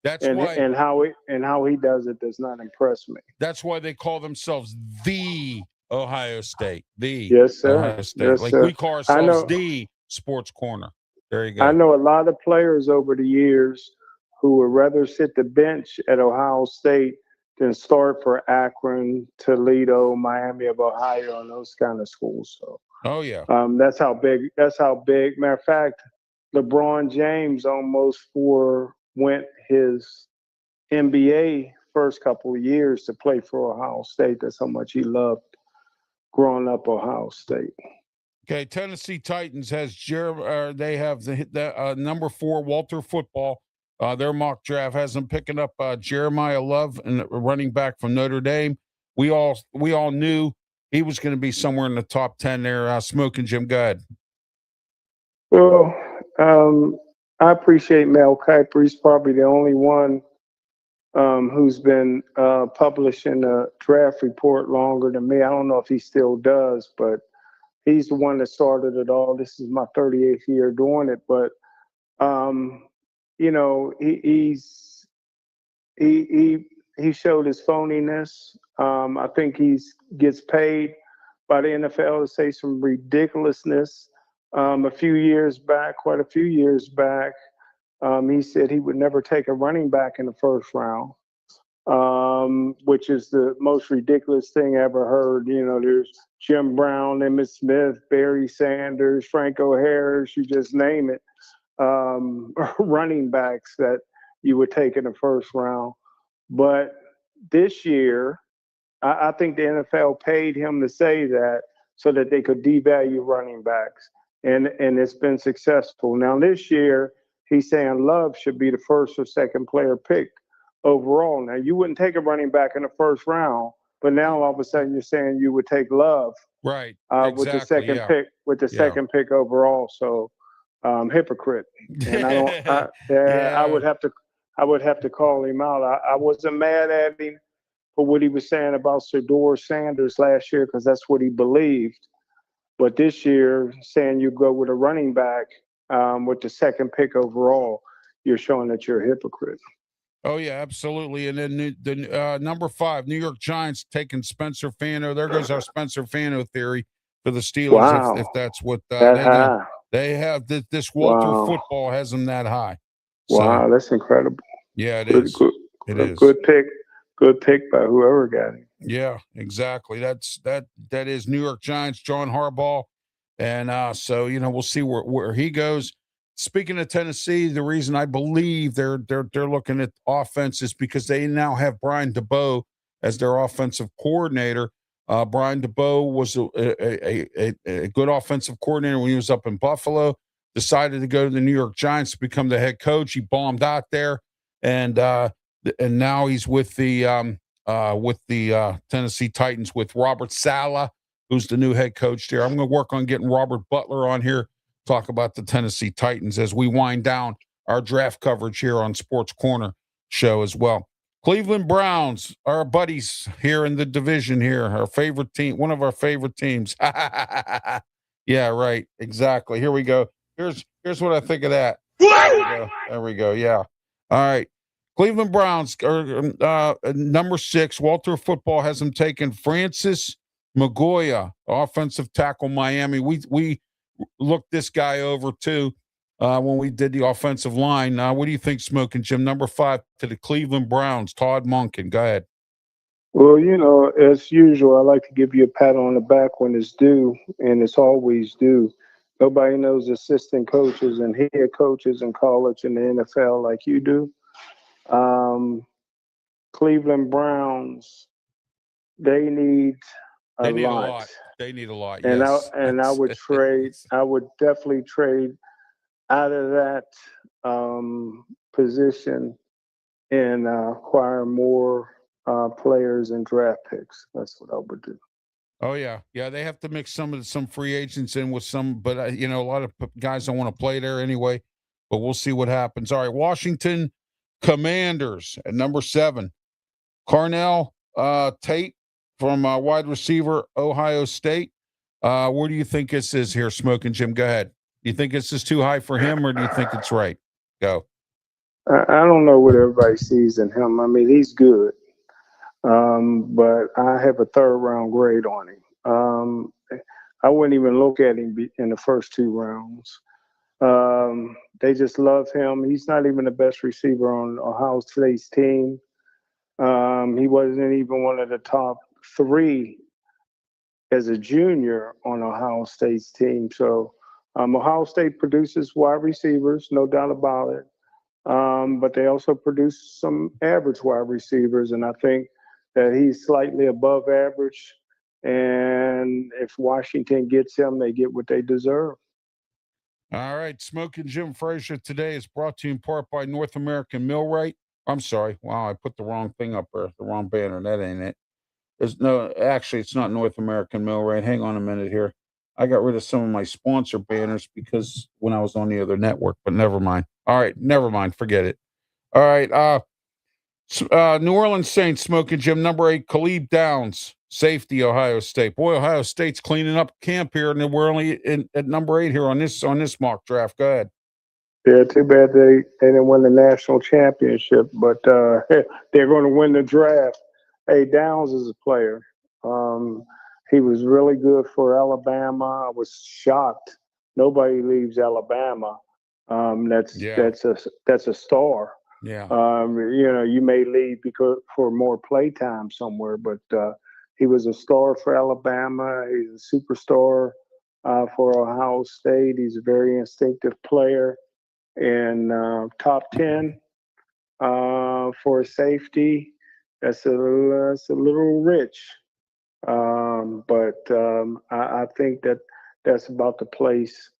That's why, and how he does it does not impress me. That's why they call themselves the Ohio State. The yes, sir. Ohio State. Yes, like sir. we call ourselves the Sports Corner. There you go. I know a lot of players over the years who would rather sit the bench at Ohio State than start for Akron, Toledo, Miami of Ohio, and those kind of schools. So, oh yeah, that's how big. Matter of fact, LeBron James almost forewent his NBA first couple of years to play for Ohio State. That's how much he loved growing up Ohio State. Okay, Tennessee Titans has they have the number 4 Walter Football. Their mock draft has them picking up Jeremiah Love, and running back from Notre Dame. We all knew he was going to be somewhere in the top 10 there. Smoking Jim, go ahead. Well, I appreciate Mel Kiper. He's probably the only one who's been publishing a draft report longer than me. I don't know if he still does, but he's the one that started it all. This is my 38th year doing it, but you know, he showed his phoniness. I think he gets paid by the NFL to say some ridiculousness. Quite a few years back, he said he would never take a running back in the first round, which is the most ridiculous thing I ever heard. You know, there's Jim Brown, Emmitt Smith, Barry Sanders, Franco Harris, you just name it, running backs that you would take in the first round. But this year, I think the NFL paid him to say that so that they could devalue running backs. And it's been successful. Now this year, he's saying Love should be the first or second player picked overall. Now you wouldn't take a running back in the first round, but now all of a sudden you're saying you would take Love, right? Exactly, with the second pick, second pick overall. So hypocrite. And I would have to call him out. I wasn't mad at him for what he was saying about Shedeur Sanders last year because that's what he believed. But this year, saying you go with a running back with the second pick overall, you're showing that you're a hypocrite. Oh, yeah, absolutely. And then the number 5, New York Giants taking Spencer Fano. There goes our Spencer Fano theory for the Steelers. Wow. If that's what they have. This Walter Football has them that high. Wow, that's incredible. Yeah, it is. It is. Good pick. Good pick by whoever got him. Yeah, exactly. That is New York Giants, John Harbaugh. And so, you know, we'll see where he goes. Speaking of Tennessee, the reason I believe they're looking at offense is because they now have Brian DeBow as their offensive coordinator. Brian DeBow was a good offensive coordinator when he was up in Buffalo. Decided to go to the New York Giants to become the head coach. He bombed out there, and now he's with the Tennessee Titans with Robert Saleh, who's the new head coach there. I'm going to work on getting Robert Butler on here, talk about the Tennessee Titans as we wind down our draft coverage here on Sports Corner show as well. Cleveland Browns, our buddies here in the division here, our favorite team, one of our favorite teams. Yeah, right. Exactly. Here we go. Here's what I think of that. There we go. Yeah. All right. Cleveland Browns are number 6. Walter Football has them taken Francis Magoya, offensive tackle, Miami. We looked this guy over too when we did the offensive line. What do you think, Smokin' Jim? Number 5 to the Cleveland Browns, Todd Monken. Go ahead. Well, you know, as usual, I like to give you a pat on the back when it's due, and it's always due. Nobody knows assistant coaches and head coaches in college and the NFL like you do. Cleveland Browns, they need a lot. They need a lot. And Yes. I would trade. I would definitely trade out of that position and acquire more players and draft picks. That's what I would do. Oh yeah, they have to mix some free agents in with some, but a lot of guys don't want to play there anyway. But we'll see what happens. All right, Washington Commanders at number 7, Carnell Tate from wide receiver, Ohio State. Where do you think this is here, Smokin' Jim? Go ahead. Do you think this is too high for him, or do you think it's right? Go. I don't know what everybody sees in him. I mean, he's good. But I have a 3rd round grade on him. I wouldn't even look at him in the first 2 rounds. They just love him. He's not even the best receiver on Ohio State's team. He wasn't even one of the top 3 as a junior on Ohio State's team. So Ohio State produces wide receivers, no doubt about it. But they also produce some average wide receivers, and I think that he's slightly above average. And if Washington gets him, they get what they deserve. All right. Smokin' Jim Frazier today is brought to you in part by North American Millwright. I'm sorry. Wow, I put the wrong thing up there, the wrong banner. That ain't it. Actually, it's not North American Millwright. Hang on a minute here. I got rid of some of my sponsor banners because when I was on the other network, but never mind. All right. Never mind. Forget it. All right. New Orleans Saints, Smokin' Jim, number 8, Khalid Downs, safety, Ohio State. Boy, Ohio State's cleaning up camp here, and we're only at number 8 here on this mock draft. Go ahead. Yeah, too bad they didn't win the national championship, but they're going to win the draft. Hey, Downs is a player. He was really good for Alabama. I was shocked. Nobody leaves Alabama. That's a star. Yeah. You may leave because for more play time somewhere, but he was a star for Alabama. He's a superstar for Ohio State. He's a very instinctive player, and top 10 for a safety. That's a little rich, but I think that's about the place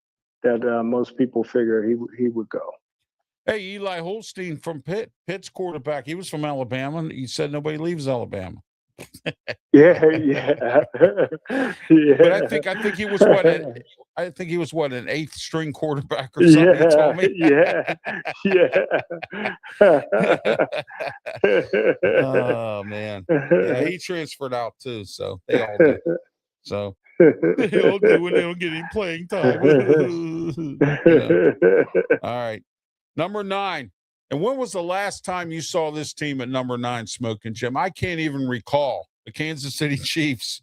that most people figure he would go. Hey, Eli Holstein from Pitt's quarterback. He was from Alabama, and he said nobody leaves Alabama. Yeah. But I think he was what? I think he was what, an 8th string quarterback or something. He told me. Oh man, yeah, he transferred out too. So they all did. So they all do when they don't get any playing time. All right. Number 9. And when was the last time you saw this team at number 9, Smokin' Jim? I can't even recall. The Kansas City Chiefs.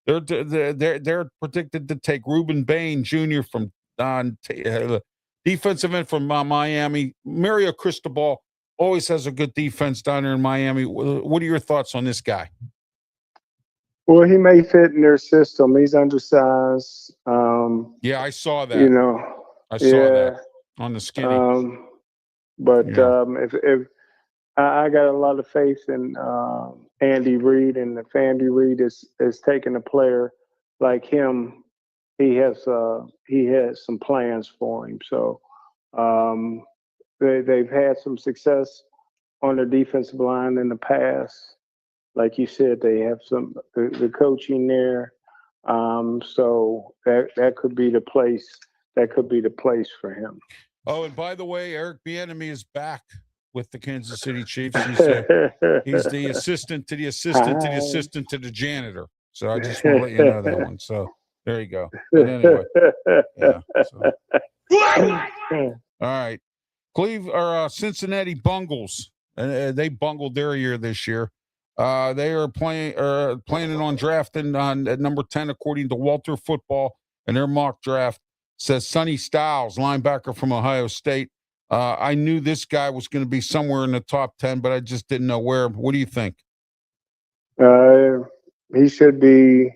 They're predicted to take Reuben Bain Jr. from defensive end from Miami. Mario Cristobal always has a good defense down there in Miami. What are your thoughts on this guy? Well, he may fit in their system. He's undersized. Yeah, I saw that. I saw that on the skinny. But if I got a lot of faith in Andy Reid, and if Andy Reid is taking a player like him, he has some plans for him. So they've had some success on the defensive line in the past. Like you said, they have the coaching there. So that could be the place. That could be the place for him. Oh, and by the way, Eric Bieniemy is back with the Kansas City Chiefs. He's the assistant to the assistant to the assistant to the janitor. So I just want to let you know that one. So there you go. But anyway, all right. Cincinnati Bungles. They bungled their year this year. They are planning on drafting at number 10, according to Walter Football, and their mock draft says Sonny Styles, linebacker from Ohio State. I knew this guy was going to be somewhere in the top 10, but I just didn't know where. What do you think? He should be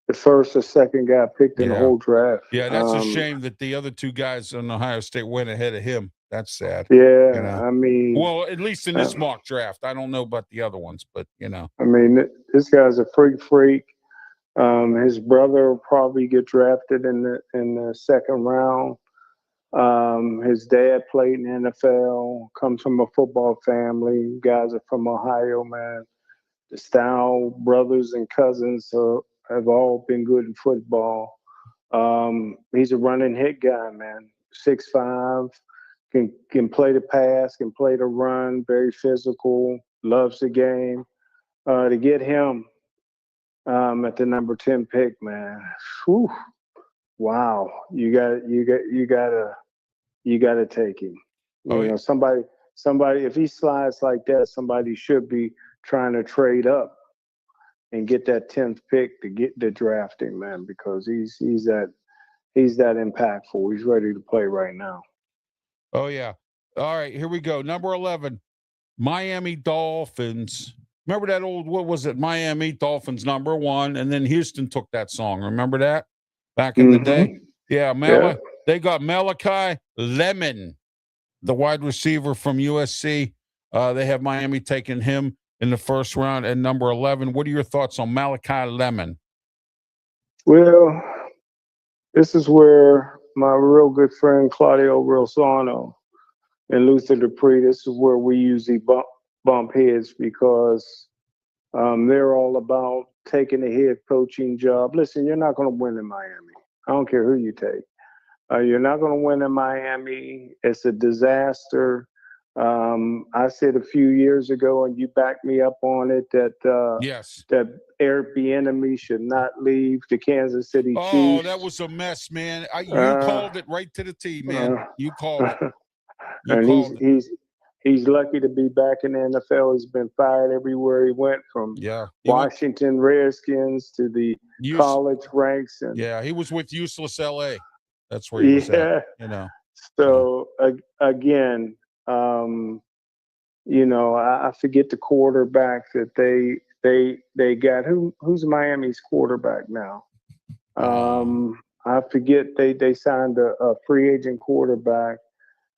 the first or second guy picked in the whole draft. Yeah, that's a shame that the other 2 guys in Ohio State went ahead of him. That's sad. Yeah, I mean, well, at least in this mock draft. I don't know about the other ones, but I mean, this guy's a freak. His brother will probably get drafted in the second round. His dad played in the NFL, comes from a football family. Guys are from Ohio, man. The Style brothers and cousins have all been good in football. He's a running hit guy, man. 6'5", can play the pass, can play the run, very physical, loves the game. To get him at the number 10 pick, man. Whew, wow, you gotta take him. You know, somebody. If he slides like that, somebody should be trying to trade up and get that 10th pick to get the drafting, man, because he's that impactful. He's ready to play right now. Oh yeah. All right, here we go. Number 11, Miami Dolphins. Remember that old, what was it? Miami Dolphins #1, and then Houston took that song. Remember that back in the day? Yeah, they got Malachi Lemon, the wide receiver from USC. They have Miami taking him in the first round at number 11. What are your thoughts on Malachi Lemon? Well, this is where my real good friend Claudio Rosano and Luther Dupree, this is where we usually bump heads because they're all about taking a head coaching job. Listen, you're not going to win in Miami. I don't care who you take. You're not going to win in Miami. It's a disaster. I said a few years ago, and you backed me up on it, that that Eric Bieniemy should not leave the Kansas City Chiefs. Oh, that was a mess, man. You called it right to the T, man. You called it. He's lucky to be back in the NFL. He's been fired everywhere he went, from Washington Redskins to the college ranks. And he was with useless LA. That's where he was at, you know. So again, you know, I forget the quarterback that they got. Who's Miami's quarterback now? I forget. They signed a free agent quarterback,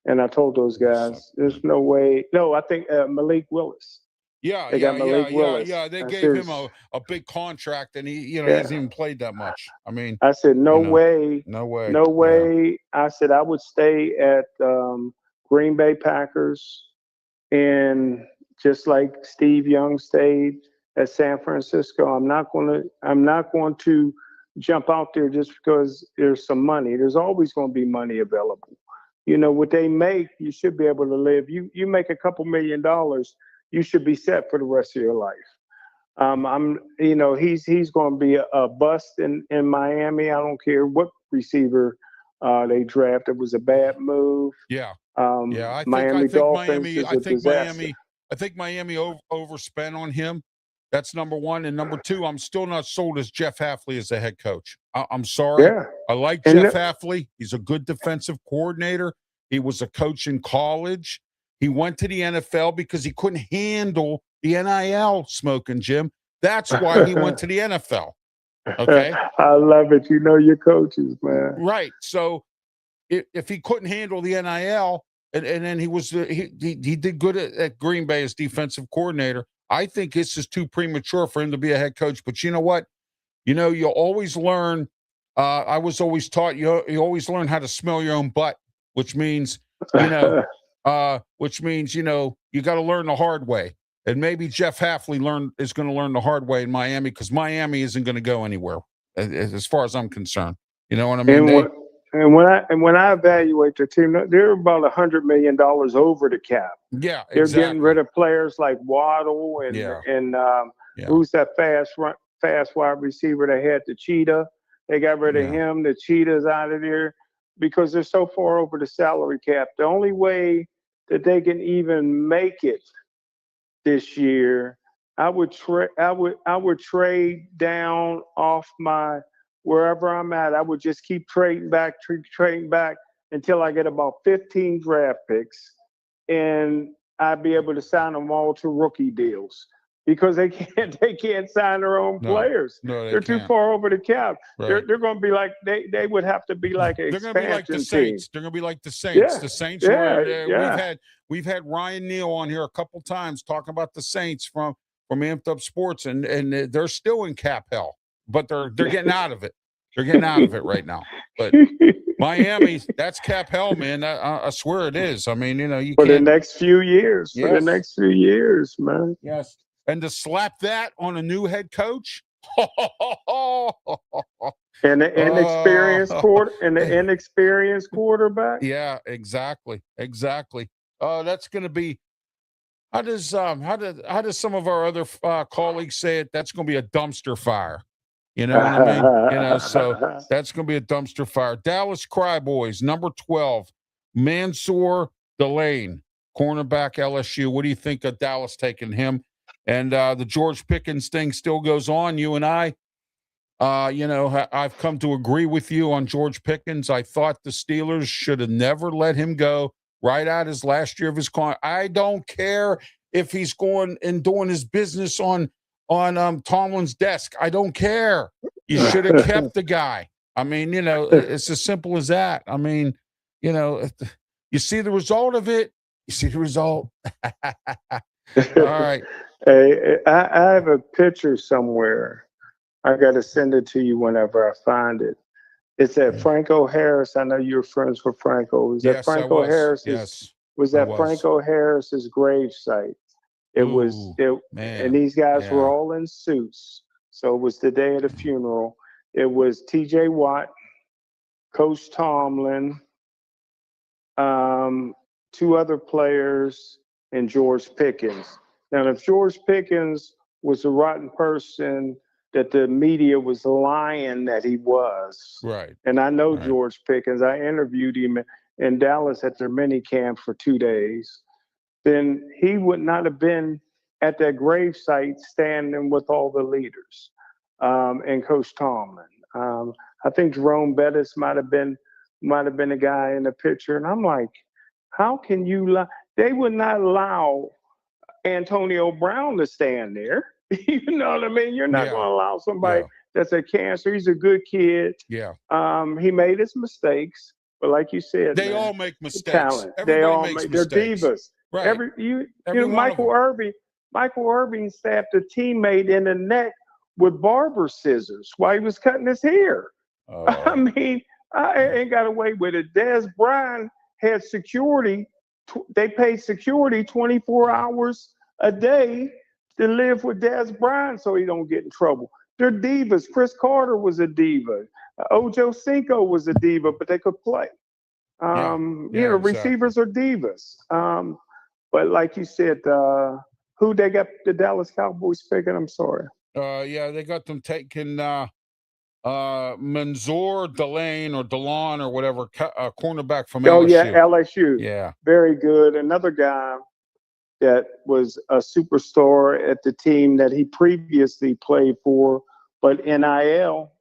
and I told those guys, "There's no way." No, I think Malik Willis. They got Malik Willis. They gave him a big contract, and he hasn't even played that much. I mean, I said, no way. Yeah. I said I would stay at Green Bay Packers, and just like Steve Young stayed at San Francisco, I'm not going to jump out there just because there's some money. There's always going to be money available. You know what they make, you should be able to live. You make a couple $1 million, you should be set for the rest of your life. He's going to be a bust in Miami. I don't care what receiver they draft. It was a bad move. I think Miami overspent on him. That's number one. And number two, I'm still not sold as Jeff Hafley as the head coach. I'm sorry. I like Jeff Hafley. He's a good defensive coordinator. He was a coach in college. He went to the NFL because he couldn't handle the NIL, Smokin' Jim. That's why he went to the NFL. Okay. I love it. You know your coaches, man. Right. So if he couldn't handle the NIL, and then he did good at Green Bay as defensive coordinator, I think this is too premature for him to be a head coach. But you know what? You always learn. I was always taught you always learn how to smell your own butt, which means you got to learn the hard way. And maybe Jeff Hafley is going to learn the hard way in Miami, because Miami isn't going to go anywhere as far as I'm concerned. You know what I mean? And when I evaluate the team, they're about $100 million over the cap. Yeah, they're getting rid of players like Waddle and who's that fast wide receiver they had, the Cheetah. They got rid of him. The Cheetah's out of there because they're so far over the salary cap. The only way that they can even make it this year, I would trade down off my wherever I'm at. I would just keep trading back until I get about 15 draft picks, and I'd be able to sign them all to rookie deals, because they can't sign their own players. No, they're too far over the cap. Right. They're going to be like they would have to be like an expansion team. They're going to be like the Saints. They're going to be like the Saints. Yeah. The Saints. We've had Ryan Neal on here a couple times talking about the Saints from Amped Up Sports, and they're still in cap hell. but they're getting out of it. They're getting out of it right now. But Miami, that's cap hell, man. I swear it is. I mean, you know, you for can't. the next few years. Yes. For the next few years, man. Yes. And to slap that on a new head coach. And the inexperienced quarterback. Yeah, exactly. That's going to be. How does some of our other colleagues say it? That's going to be a dumpster fire. You know what I mean? You know, so that's going to be a dumpster fire. Dallas Cryboys, number 12, Mansour Delane, cornerback LSU. What do you think of Dallas taking him? And the George Pickens thing still goes on. You and I, you know, I've come to agree with you on George Pickens. I thought the Steelers should have never let him go right out his last year of his contract. I don't care if he's going and doing his business on Tomlin's desk. I don't care. You should have kept the guy. I mean, you know, it's as simple as that. I mean, you know, you see the result of it. You see the result. All right. Hey, I have a picture somewhere. I got to send it to you whenever I find it. It's at Franco Harris. I know you're friends with Franco. Was that Franco Harris's? Was that Franco Harris's grave site? And these guys were all in suits. So it was the day of the funeral. It was T.J. Watt, Coach Tomlin, 2 other players, and George Pickens. Now, if George Pickens was a rotten person that the media was lying that he was, right? And I know George Pickens. I interviewed him in Dallas at their mini camp for 2 days. Then he would not have been at that gravesite standing with all the leaders and Coach Tomlin. I think Jerome Bettis might have been a guy in the picture. And I'm like, how can you lie? They would not allow Antonio Brown to stand there. You know what I mean? You're not going to allow somebody that's a cancer. He's a good kid. Yeah. He made his mistakes. But like you said, they all make mistakes. Talent. Everybody they all makes they're mistakes. Divas. Right. You know, Michael Irving stabbed a teammate in the neck with barber scissors while he was cutting his hair. I mean, I ain't got away with it. Des Bryant had security. They paid security 24 hours a day to live with Des Bryant so he don't get in trouble. They're divas. Chris Carter was a diva. Ojo Cinco was a diva, but they could play. You know, receivers are divas. But like you said, who they got the Dallas Cowboys picking? I'm sorry. They got them taking Mansour Delane or Delon or whatever, cornerback from LSU. Oh, yeah, LSU. Yeah. Very good. Another guy that was a superstar at the team that he previously played for, but NIL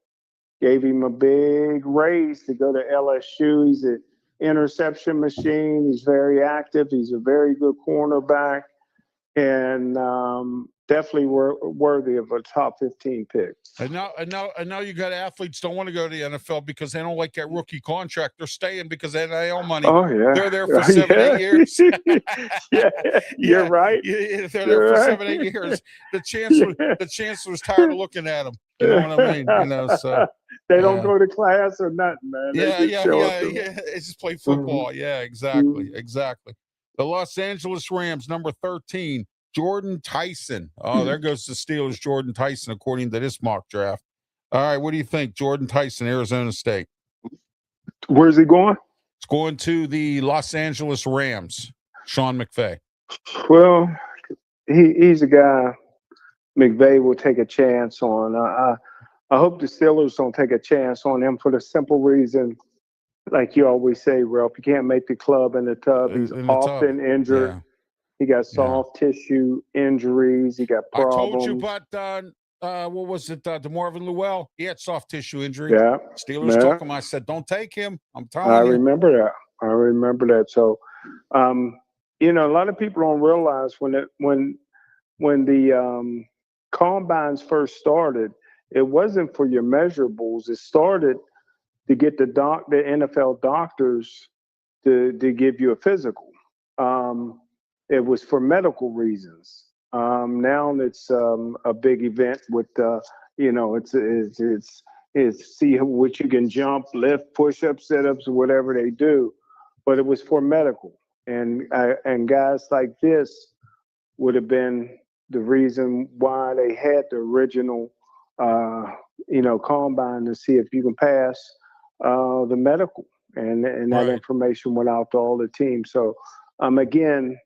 gave him a big raise to go to LSU. He's an interception machine. He's very active. He's a very good cornerback, and definitely worthy of a top 15 pick. And now you got athletes don't want to go to the NFL because they don't like that rookie contract. They're staying because of NIL money. Oh, yeah. They're there for 7-8 years. You're right. They're there for 7-8 years. The chancellor's tired of looking at them. You know what I mean? You know, so they don't go to class or nothing, man. They just play football. Mm-hmm. Yeah, exactly. The Los Angeles Rams, number 13. Jordan Tyson. Oh, there goes the Steelers, Jordan Tyson, according to this mock draft. All right, what do you think? Jordan Tyson, Arizona State. Where's he going? It's going to the Los Angeles Rams, Sean McVay. Well, he's a guy McVay will take a chance on. I hope the Steelers don't take a chance on him for the simple reason, like you always say, Ralph, you can't make the club in the tub. He's often injured. Yeah. He got soft tissue injuries. He got problems. I told you about, what was it, DeMarvin Lewell? He had soft tissue injury. Yeah. Steelers took him. I said, don't take him. I'm telling you. I remember that. So, you know, a lot of people don't realize when the combines first started, it wasn't for your measurables. It started to get the NFL doctors to give you a physical. It was for medical reasons. Now it's a big event with it's see what you can jump, lift, push-ups, sit-ups, whatever they do. But it was for medical, and guys like this would have been the reason why they had the original, combine to see if you can pass the medical, and that information went out to all the teams. So, again,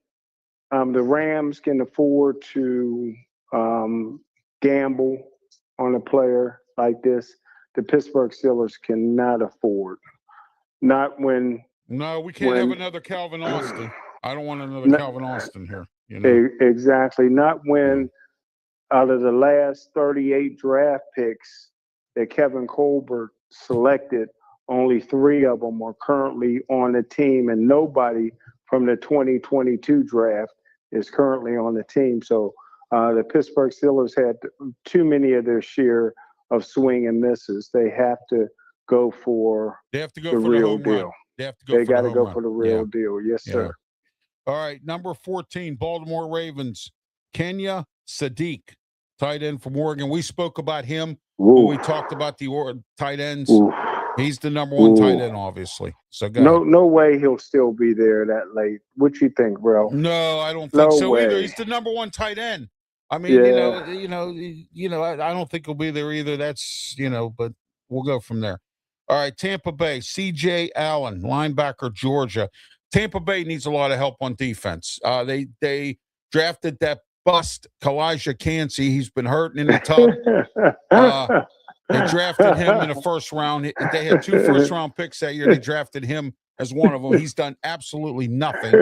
the Rams can afford to gamble on a player like this. The Pittsburgh Steelers cannot afford. Not when. No, we can't have another Calvin Austin. I don't want another Calvin Austin here. Exactly. Not when out of the last 38 draft picks that Kevin Colbert selected, only 3 of them are currently on the team, and nobody from the 2022 draft is currently on the team. So the Pittsburgh Steelers had too many of their share of swing and misses. They have to go for the real deal. They got to go for the real deal. Yes, sir. All right, number 14, Baltimore Ravens, Kenya Sadiq, tight end from Oregon. We spoke about him when we talked about the tight ends. He's the number 1 tight end, obviously. So no way he'll still be there that late. What you think, bro? No, I don't think so either. He's the number 1 tight end. I mean, I don't think he'll be there either. That's but we'll go from there. All right, Tampa Bay, C.J. Allen, linebacker, Georgia. Tampa Bay needs a lot of help on defense. They drafted that bust, Kalijah Cansey. He's been hurting in the tub. They drafted him in the first round. They had 2 first-round picks that year. They drafted him as one of them. He's done absolutely nothing.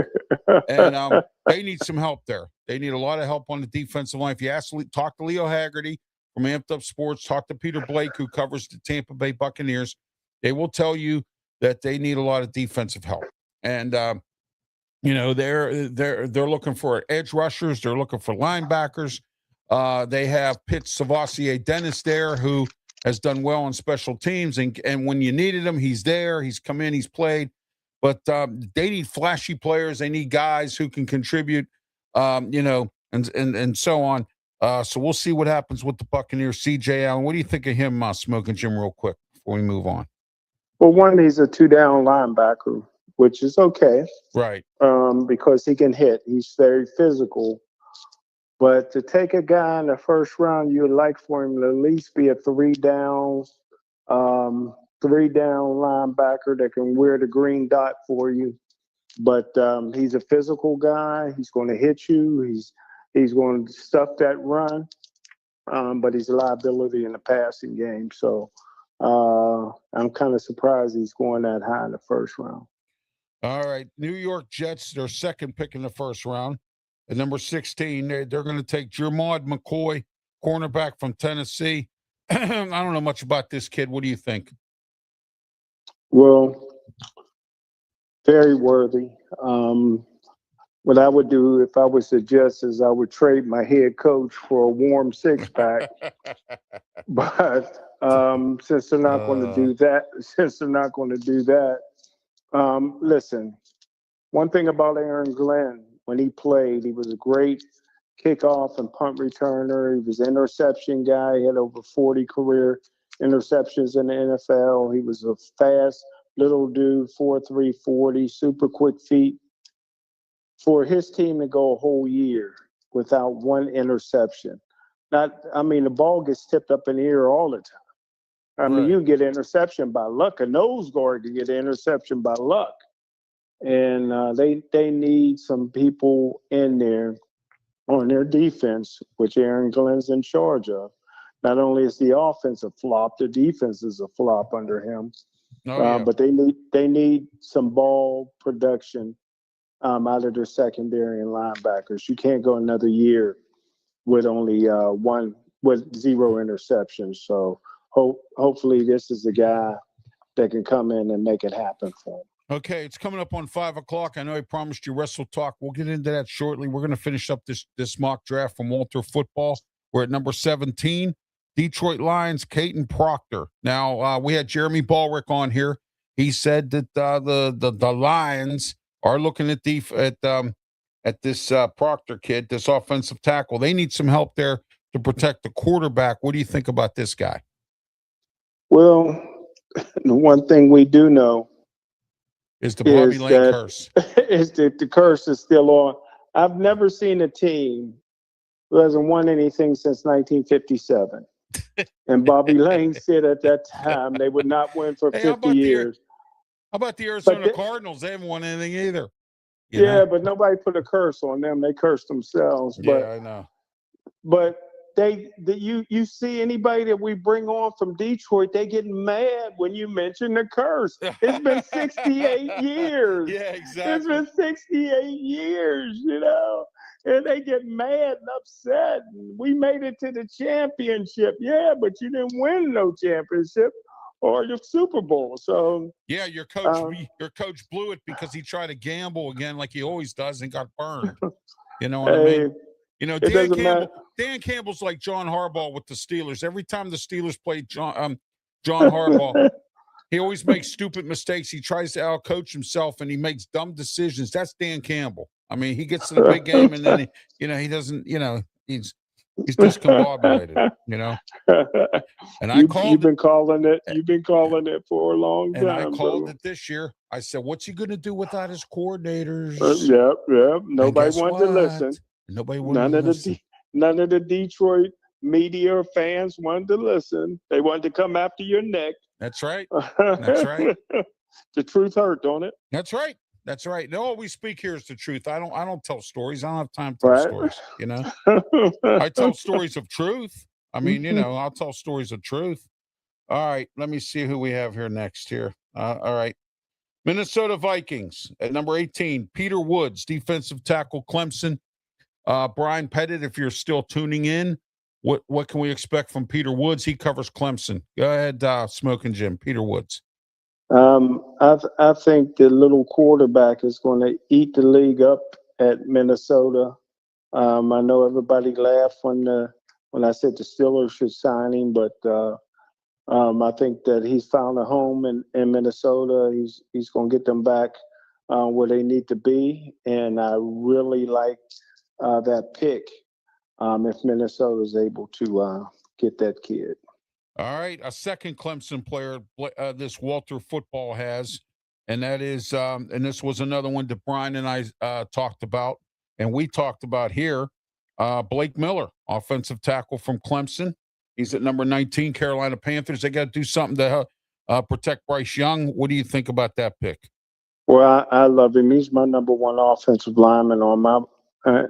And they need some help there. They need a lot of help on the defensive line. If you talk to Leo Haggerty from Amped Up Sports, talk to Peter Blake, who covers the Tampa Bay Buccaneers, they will tell you that they need a lot of defensive help. And they're looking for edge rushers. They're looking for linebackers. They have Pitt Savasier Dennis there, who has done well on special teams. And when you needed him, he's there. He's come in. He's played. But they need flashy players. They need guys who can contribute. And so on. So we'll see what happens with the Buccaneers. C.J. Allen, what do you think of him, Smokin' Jim, real quick before we move on? Well, one, he's a 2-down linebacker, which is okay. Right. Because he can hit. He's very physical. But to take a guy in the first round, you would like for him to at least be a 3-down linebacker that can wear the green dot for you. But he's a physical guy. He's going to hit you. He's going to stuff that run. But he's a liability in the passing game. So I'm kind of surprised he's going that high in the first round. All right. New York Jets, their second pick in the first round. At number 16, they're going to take Jermod McCoy, cornerback from Tennessee. I don't know much about this kid. What do you think? Well, very worthy. What I would do if I was the Jets is I would trade my head coach for a warm 6-pack. But since they're not going to do that, listen, one thing about Aaron Glenn, when he played, he was a great kickoff and punt returner. He was an interception guy. He had over 40 career interceptions in the NFL. He was a fast little dude, 4'3", 40, super quick feet. For his team to go a whole year without one interception, the ball gets tipped up in the air all the time. You can get an interception by luck. A nose guard can get an interception by luck. And they need some people in there on their defense, which Aaron Glenn's in charge of. Not only is the offense a flop, the defense is a flop under him. But they need some ball production out of their secondary and linebackers. You can't go another year with only with 0 interceptions. So hopefully this is the guy that can come in and make it happen for him. Okay, it's coming up on 5 o'clock. I know I promised you Wrestle Talk. We'll get into that shortly. We're going to finish up this mock draft from Walter Football. We're at number 17, Detroit Lions, Caden Proctor. Now, we had Jeremy Ballrick on here. He said that the Lions are looking at this Proctor kid, this offensive tackle. They need some help there to protect the quarterback. What do you think about this guy? Well, the one thing we do know is the Bobby Lane curse. Is that the curse is still on. I've never seen a team who hasn't won anything since 1957. And Bobby Lane said at that time they would not win for 50 years. How about the Arizona Cardinals? They haven't won anything either. But nobody put a curse on them. They cursed themselves. Yeah, I know. But you see anybody that we bring on from Detroit, they get mad when you mention the curse. It's been 68 years. Yeah, exactly. It's been 68 years, and they get mad and upset. We made it to the championship. Yeah, but you didn't win no championship or your Super Bowl. So yeah, your coach blew it because he tried to gamble again like he always does and got burned. You know what I mean? Dan Campbell's like John Harbaugh with the Steelers. Every time the Steelers play John Harbaugh, he always makes stupid mistakes. He tries to outcoach himself and he makes dumb decisions. That's Dan Campbell. I mean, he gets to the big game and then he doesn't. He's discombobulated. And you've been calling it. You've been calling it for a long time. And I called it this year. I said, "What's he going to do without his coordinators?" Yep. Nobody wanted to listen. Nobody wanted to listen. None of the Detroit media fans wanted to listen. They wanted to come after your neck. That's right. That's right. The truth hurt, don't it? That's right. That's right. No, all we speak here is the truth. I don't tell stories. I don't have time to tell stories. I tell stories of truth. I mean, I'll tell stories of truth. All right. Let me see who we have here next here. All right. Minnesota Vikings at number 18, Peter Woods, defensive tackle, Clemson. Brian Pettit, if you're still tuning in, what can we expect from Peter Woods? He covers Clemson. Go ahead, Smokin' Jim. Peter Woods. I think the little quarterback is going to eat the league up at Minnesota. I know everybody laughed when I said the Steelers should sign him, but I think that he's found a home in Minnesota. He's going to get them back where they need to be, and I really like that pick if Minnesota is able to get that kid. All right, a second Clemson player this Walter Football has, and that is, and this was another one that Brian and I talked about, and we talked about here, Blake Miller, offensive tackle from Clemson. He's at number 19, Carolina Panthers. They got to do something to protect Bryce Young. What do you think about that pick? Well, I love him. He's my number one offensive lineman on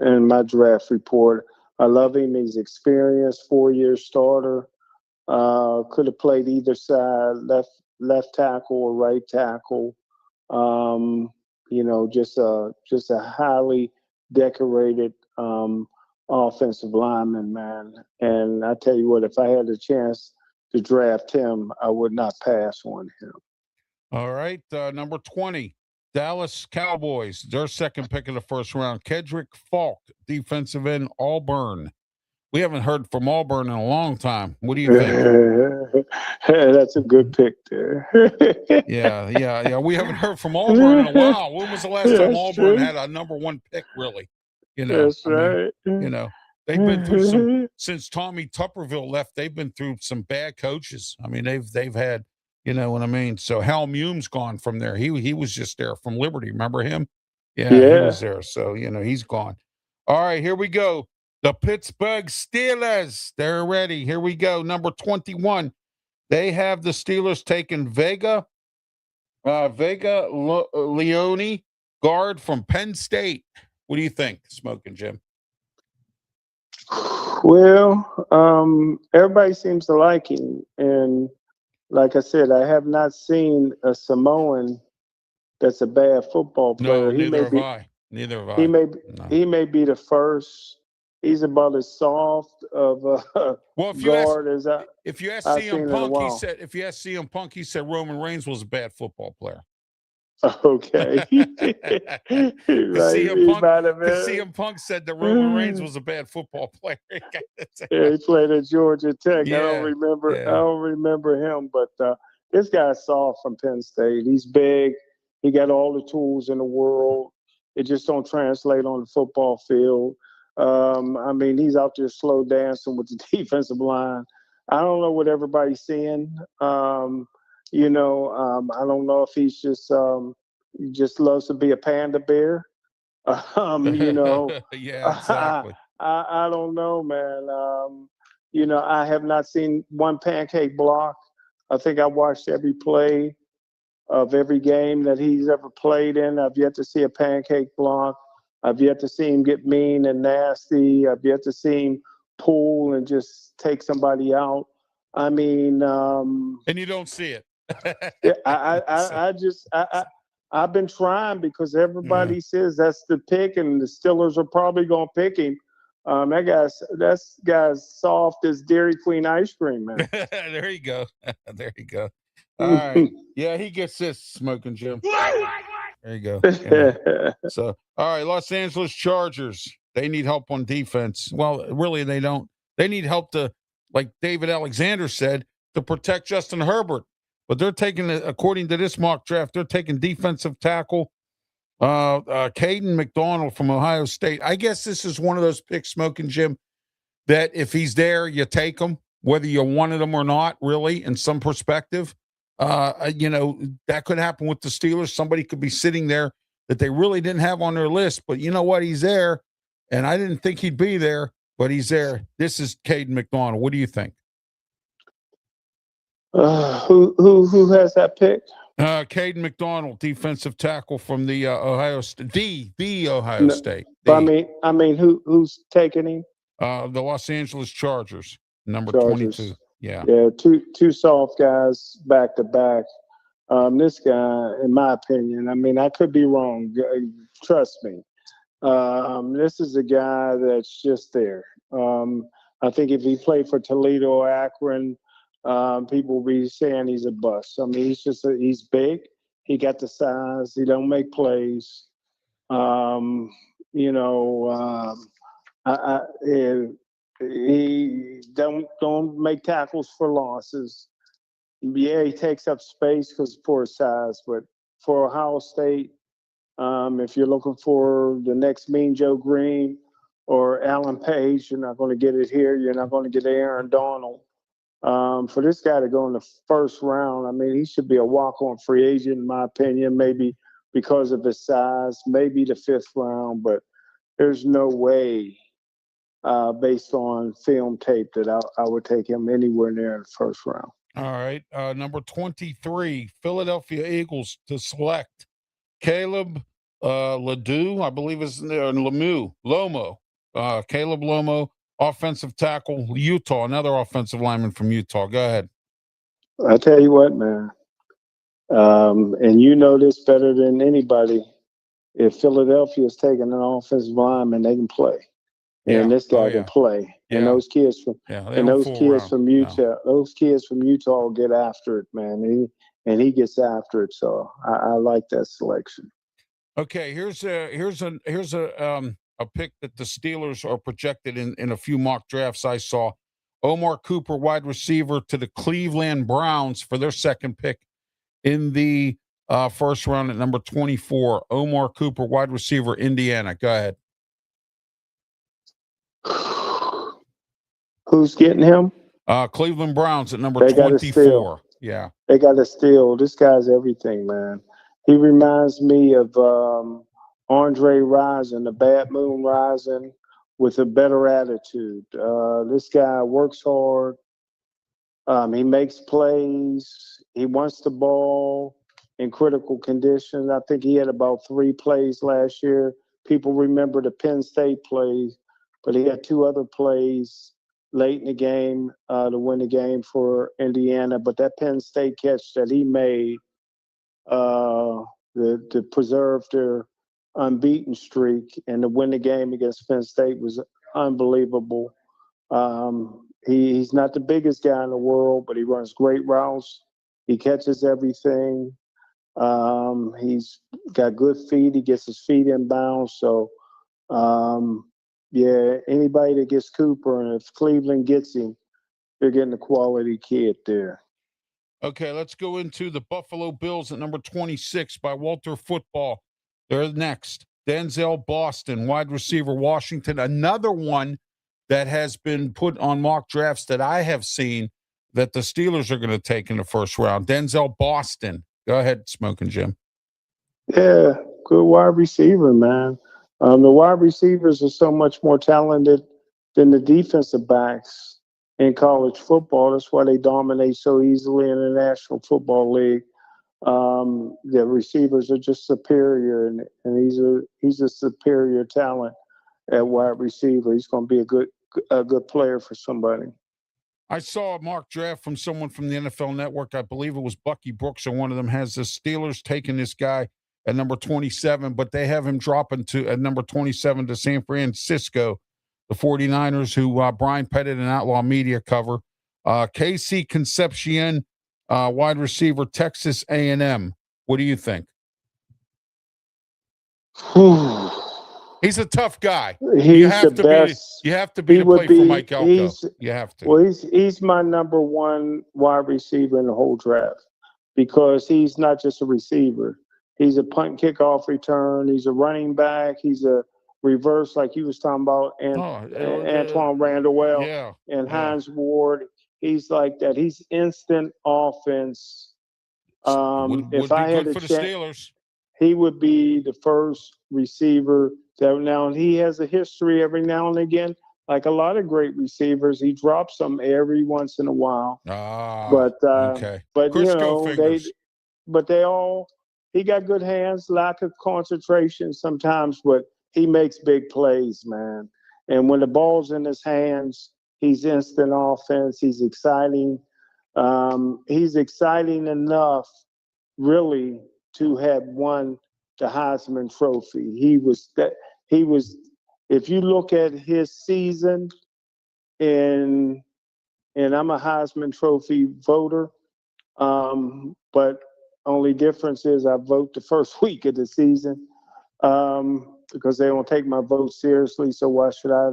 in my draft report. I love him. He's experienced, 4-year starter. Could have played either side, left tackle or right tackle. Just a highly decorated offensive lineman, man. And I tell you what, if I had a chance to draft him, I would not pass on him. All right, number 20, Dallas Cowboys, their second pick of the first round, Kedrick Falk, defensive end, Auburn. We haven't heard from Auburn in a long time. What do you think? That's a good pick there. Yeah. We haven't heard from Auburn in a while. When was the last time Auburn had a number one pick, really? That's right. They've been through since Tommy Tupperville left, they've been through some bad coaches. I mean, they've had, you know what I mean? So Hal Mume's gone from there. He was just there from Liberty. Remember him? Yeah, he was there. So, he's gone. All right, here we go. The Pittsburgh Steelers, they're ready. Here we go. Number 21. They have the Steelers taking Vega Leone, guard from Penn State. What do you think, Smokin' Jim? Well, everybody seems to like him. And like I said, I have not seen a Samoan that's a bad football player. No, neither have I. He may be the first. He's about as soft of a guard as I. If you ask CM Punk, he said Roman Reigns was a bad football player. Okay. Right. CM Punk said that Roman Reigns was a bad football player. He played at Georgia Tech. Yeah, I don't remember him, but this guy's soft from Penn State. He's big. He got all the tools in the world. It just don't translate on the football field. I mean, he's out there slow dancing with the defensive line. I don't know what everybody's seeing. I don't know if he's he just loves to be a panda bear. Yeah, exactly. I don't know, man. I have not seen one pancake block. I think I watched every play of every game that he's ever played in. I've yet to see a pancake block. I've yet to see him get mean and nasty. I've yet to see him pull and just take somebody out. I mean, and you don't see it. I've been trying because everybody says that's the pick, and the Steelers are probably going to pick him. That guy's soft as Dairy Queen ice cream, man. There you go. There you go. All right. Yeah, he gets this, Smoking Jim. There you go. Yeah. So, all right, Los Angeles Chargers. They need help on defense. Well, really, they don't. They need help to, like David Alexander said, to protect Justin Herbert. But they're taking, according to this mock draft, they're taking defensive tackle Caden McDonald from Ohio State. I guess this is one of those picks, Smoking Jim, that if he's there, you take him, whether you wanted him or not, really, in some perspective. That could happen with the Steelers. Somebody could be sitting there that they really didn't have on their list, but you know what? He's there, and I didn't think he'd be there, but he's there. This is Caden McDonald. What do you think? Who has that pick? Caden McDonald, defensive tackle from the Ohio State, the Ohio State. I mean, who's taking him? The Los Angeles Chargers, number 22. Yeah, two soft guys back to back. This guy, in my opinion, I mean, I could be wrong. Trust me. This is a guy that's just there. I think if he played for Toledo or Akron, people will be saying he's a bust. I mean, he's big. He got the size. He don't make plays. He don't make tackles for losses. Yeah, he takes up space because for his size, but for Ohio State, if you're looking for the next Mean Joe Green or Alan Page, you're not going to get it here. You're not going to get Aaron Donald. For this guy to go in the first round, I mean, he should be a walk-on free agent, in my opinion, maybe because of his size, maybe the fifth round, but there's no way, based on film tape, that I would take him anywhere near the first round. All right. Number 23, Philadelphia Eagles to select Caleb Ledoux, I believe is Lomo. Caleb Lomo, offensive tackle, Utah, another offensive lineman from Utah. Go ahead. I tell you what, man, and you know this better than anybody. If Philadelphia is taking an offensive lineman, they can play. And this guy can play. Yeah. And those kids from Utah, those kids from Utah will get after it, man. He gets after it. So I like that selection. Okay, here's a pick that the Steelers are projected in a few mock drafts I saw. Omar Cooper, wide receiver to the Cleveland Browns for their second pick in the first round at number 24. Omar Cooper, wide receiver, Indiana. Go ahead. Who's getting him? Cleveland Browns at number 24. Yeah. They got to steal. This guy's everything, man. He reminds me of Andre Rison, the Bad Moon Rising, with a better attitude. This guy works hard. He makes plays. He wants the ball in critical conditions. I think he had about 3 plays last year. People remember the Penn State plays, but he had 2 other plays late in the game to win the game for Indiana. But that Penn State catch that he made to preserve their unbeaten streak and to win the game against Penn State was unbelievable. He's not the biggest guy in the world, but he runs great routes. He catches everything. He's got good feet. He gets his feet in bounds. So, anybody that gets Cooper, and if Cleveland gets him, they're getting a quality kid there. Okay, let's go into the Buffalo Bills at number 26 by Walter Football. They're next. Denzel Boston, wide receiver, Washington. Another one that has been put on mock drafts that I have seen that the Steelers are going to take in the first round. Denzel Boston. Go ahead, Smokin' Jim. Yeah, good wide receiver, man. The wide receivers are so much more talented than the defensive backs in college football. That's why they dominate so easily in the National Football League. The receivers are just superior, and he's a superior talent at wide receiver. He's going to be a good player for somebody. I saw a mock draft from someone from the NFL Network. I believe it was Bucky Brooks, or one of them has the Steelers taking this guy at number 27, but they have him dropping to at number 27 to San Francisco, the 49ers, who Brian Pettit and Outlaw Media cover. Casey Concepcion, wide receiver, Texas A&M. What do you think? He's a tough guy. You have to be to play for Mike Elko. You have to. Well, he's my number one wide receiver in the whole draft, because he's not just a receiver. He's a punt kickoff return. He's a running back. He's a reverse, like he was talking about, and Antoine Randall and Hines Ward. He's like that. He's instant offense. If I had good for the Steelers, he would be the first receiver that now he has a history every now and again, like a lot of great receivers. He drops them every once in a while. Okay. But Crisco fingers. He got good hands, lack of concentration sometimes, but he makes big plays, man. And when the ball's in his hands, he's instant offense. He's exciting. He's exciting enough, really, to have won the Heisman Trophy. He was, if you look at his season, and I'm a Heisman Trophy voter, but only difference is I vote the first week of the season, because they don't take my vote seriously. So why should I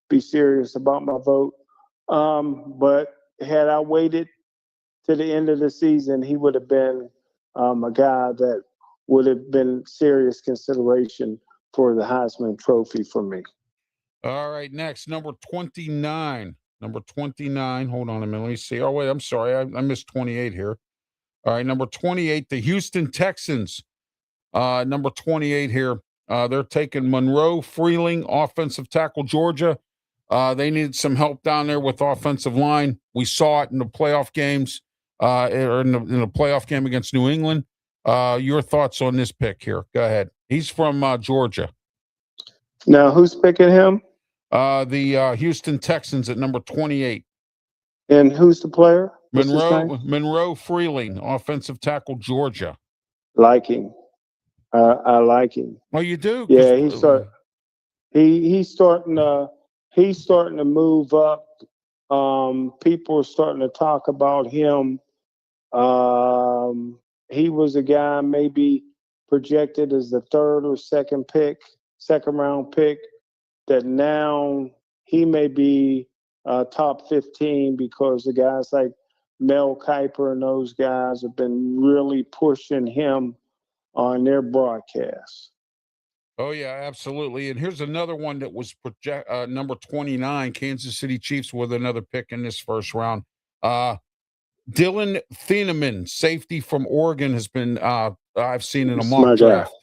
be serious about my vote? But had I waited to the end of the season, he would have been a guy that would have been serious consideration for the Heisman Trophy for me. All right, next, number 29. Number 29. Hold on a minute. Let me see. Oh, wait, I'm sorry. I missed 28 here. All right, number 28, the Houston Texans. Number 28 here. They're taking Monroe Freeling, offensive tackle, Georgia. They needed some help down there with offensive line. We saw it in the playoff games, or in the playoff game against New England. Your thoughts on this pick here? Go ahead. He's from Georgia. Now, who's picking him? The Houston Texans at number 28. And who's the player? Monroe Freeling, offensive tackle, Georgia. Like him. I like him. Oh, you do? Yeah, he's starting to move up. People are starting to talk about him. He was a guy maybe projected as the third or second round pick, that now he may be top 15, because the guys like Mel Kiper and those guys have been really pushing him on their broadcast. Oh, yeah, absolutely. And here's another one that was number 29, Kansas City Chiefs, with another pick in this first round. Dylan Thieneman, safety from Oregon, has been I've seen in a mock draft.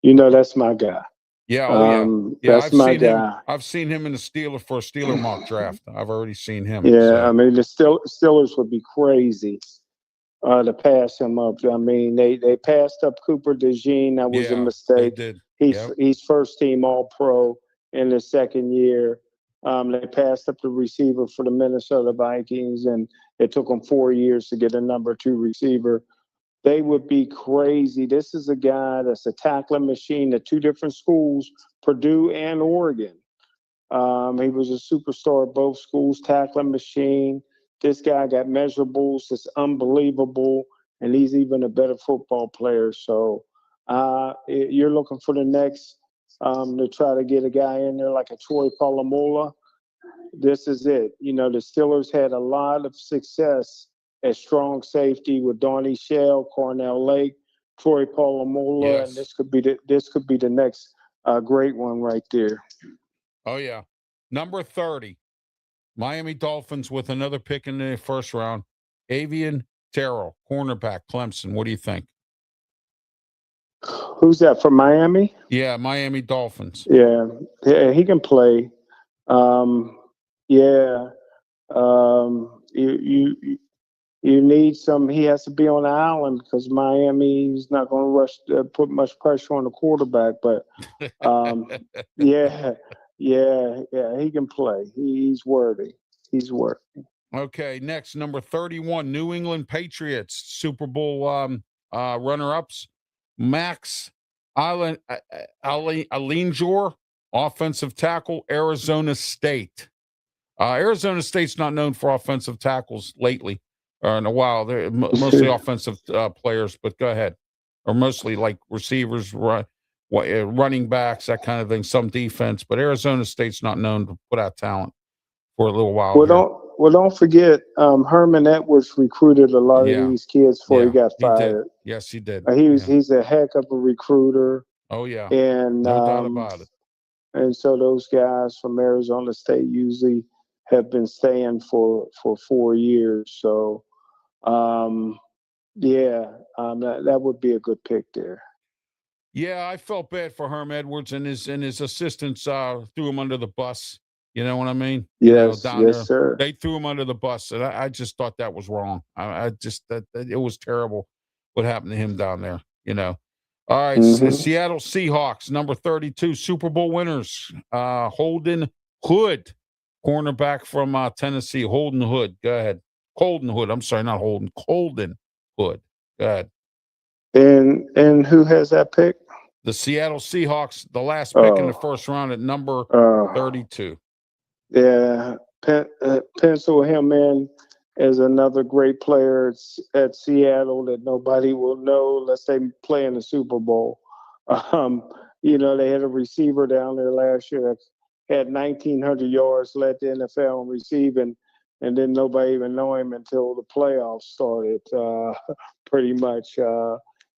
That's my guy. Yeah, that's my guy. I've seen him in the Steeler mock draft. I've already seen him. Yeah, so. I mean, the Steelers would be crazy to pass him up. I mean, they passed up Cooper DeJean. That was a mistake. They did. He's first team All-Pro in his second year. They passed up the receiver for the Minnesota Vikings, and it took them 4 years to get a number 2 receiver. They would be crazy. This is a guy that's a tackling machine at 2 different schools, Purdue and Oregon. He was a superstar at both schools, tackling machine. This guy got measurables. It's unbelievable, and he's even a better football player. So you're looking for the next to try to get a guy in there like a Troy Polamalu. This is it. The Steelers had a lot of success at strong safety with Donnie Shell, Cornell Lake, Troy Polamalu, and this could be the next a great one right there. Oh, yeah. Number 30, Miami Dolphins with another pick in the first round. Avian Terrell, cornerback, Clemson. What do you think? Who's that from Miami? Yeah, Miami Dolphins. Yeah, he can play. Yeah, you need some. He has to be on the island because Miami's not going to put much pressure on the quarterback. But yeah, he can play. He's worthy. He's worthy. Okay, next, number 31, New England Patriots, Super Bowl runner-ups. Max Alinjor, offensive tackle, Arizona State. Arizona State's not known for offensive tackles lately, or in a while. They're mostly offensive players, but go ahead. Or mostly like receivers, running backs, that kind of thing, some defense. But Arizona State's not known to put out talent for a little while. Don't forget, Herman Edwards recruited a lot of these kids before he got fired. Yes, he did. He's a heck of a recruiter. Oh yeah, and no doubt about it. And so those guys from Arizona State usually have been staying for 4 years. So, that would be a good pick there. Yeah, I felt bad for Herm Edwards and his assistants threw him under the bus. You know what I mean? Yes, down there, sir. They threw him under the bus, and I just thought that was wrong. I just that it was terrible what happened to him down there. All right, Seattle Seahawks, number 32, Super Bowl winners. Holden Hood, cornerback from Tennessee. Holden Hood, go ahead. Holden Hood. I'm sorry, not Holden. Holden Hood. Go ahead. And who has that pick? The Seattle Seahawks, the last pick in the first round at number 32. Yeah, pencil him in as another great player at Seattle that nobody will know unless they play in the Super Bowl. They had a receiver down there last year that had 1,900 yards, led the NFL in receiving, and then nobody even know him until the playoffs started. Pretty much,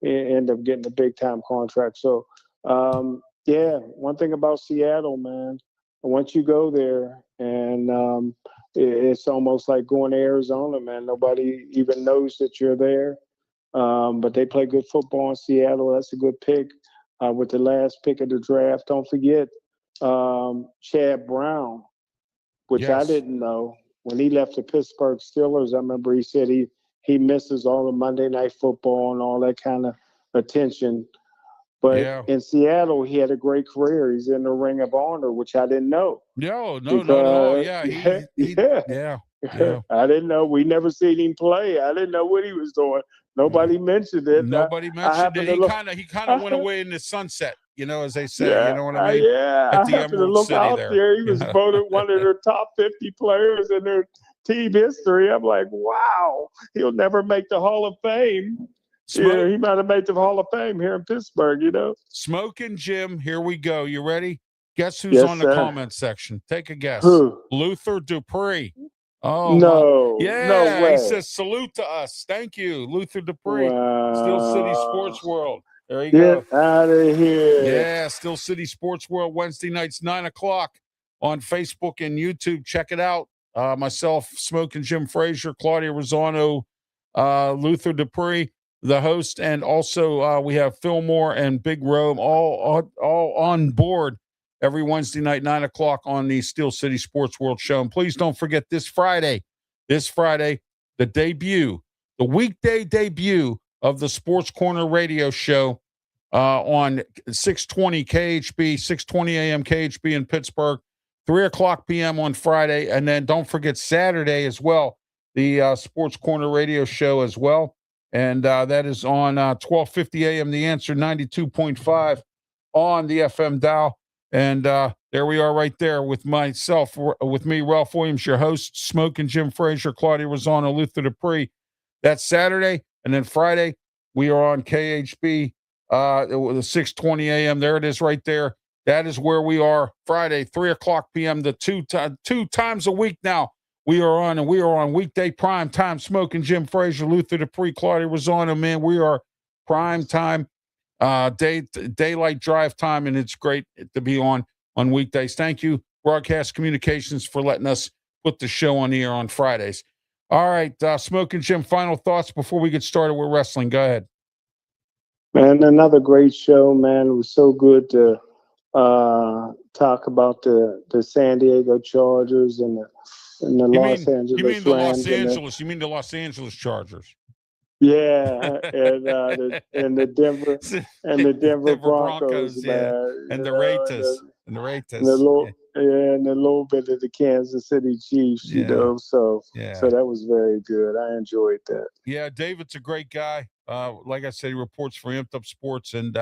end up getting a big time contract. So, one thing about Seattle, man. Once you go there, and it's almost like going to Arizona, man. Nobody even knows that you're there. But they play good football in Seattle. That's a good pick. With the last pick of the draft, don't forget Chad Brown, which I didn't know. When he left the Pittsburgh Steelers, I remember he said he misses all the Monday Night Football and all that kind of attention. But in Seattle, he had a great career. He's in the Ring of Honor, which I didn't know. No, not at all. Yeah, yeah. I didn't know. We never seen him play. I didn't know what he was doing. Nobody mentioned it. Nobody mentioned it. He kind of went away in the sunset, as they say. Yeah, you know what I mean? I happened to look out there. He was voted one of their top 50 players in their team history. I'm like, wow, he'll never make the Hall of Fame. Yeah, he might have made the Hall of Fame here in Pittsburgh, Smokin' Jim, here we go. You ready? Guess who's on the comment section? Take a guess. Who? Luther Dupree. Oh, no. Yeah, no way. He says, salute to us. Thank you, Luther Dupree. Wow. Steel City Sports World. There you go. Get out of here. Yeah, Steel City Sports World, Wednesday nights, 9 o'clock on Facebook and YouTube. Check it out. Myself, Smokin' Jim Frazier, Claudia Rosano, Luther Dupree, the host, and also we have Fillmore and Big Rome all on board every Wednesday night, 9 o'clock on the Steel City Sports World show. And please don't forget this Friday, the weekday debut of the Sports Corner radio show on 620 KHB, 620 AM KHB in Pittsburgh, 3 o'clock p.m. on Friday. And then don't forget Saturday as well, the Sports Corner radio show as well. And that is on 1250 AM, The Answer, 92.5 on the FM dial. And there we are right there with me, Ralph Williams, your host, Smokin' Jim Frazier, Claudia Rosano, Luther Dupree. That's Saturday. And then Friday, we are on KHB, 620 AM. There it is right there. That is where we are Friday, 3 o'clock p.m. The two times a week now. We are on weekday prime time. Smokin' Jim Frazier, Luther Dupree, Claudia Rosano. Man, we are prime time daylight drive time, and it's great to be on weekdays. Thank you, Broadcast Communications, for letting us put the show on the air on Fridays. All right, Smokin' Jim, final thoughts before we get started with wrestling. Go ahead. Man, another great show, man. It was so good to talk about the San Diego Chargers and the Los Angeles You mean the Rams. You mean the Los Angeles Chargers? Yeah, and the Denver Broncos, yeah, man, and the Raiders, and the Raiders, and a little bit of the Kansas City Chiefs, yeah. So that was very good. I enjoyed that. Yeah, David's a great guy. Like I said, he reports for Amped Up Sports, and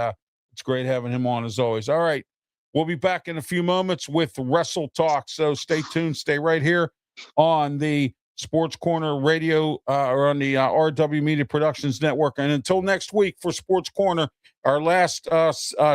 it's great having him on as always. All right, we'll be back in a few moments with Wrestle Talk. So stay tuned, stay right here on the Sports Corner Radio or on the RW Media Productions Network. And until next week for Sports Corner, our last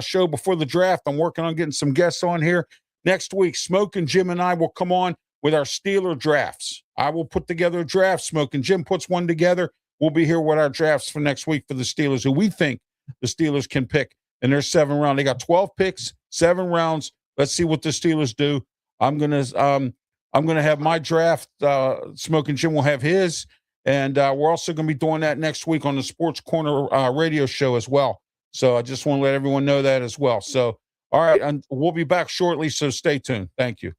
show before the draft, I'm working on getting some guests on here. Next week, Smokin' Jim and I will come on with our Steeler drafts. I will put together a draft. Smokin' Jim puts one together. We'll be here with our drafts for next week for the Steelers, who we think the Steelers can pick in their 7th round. They got 12 picks, 7 rounds. Let's see what the Steelers do. I'm gonna have my draft. Smokin' Jim will have his, and we're also gonna be doing that next week on the Sports Corner radio show as well. So I just want to let everyone know that as well. So, all right, and we'll be back shortly. So stay tuned. Thank you.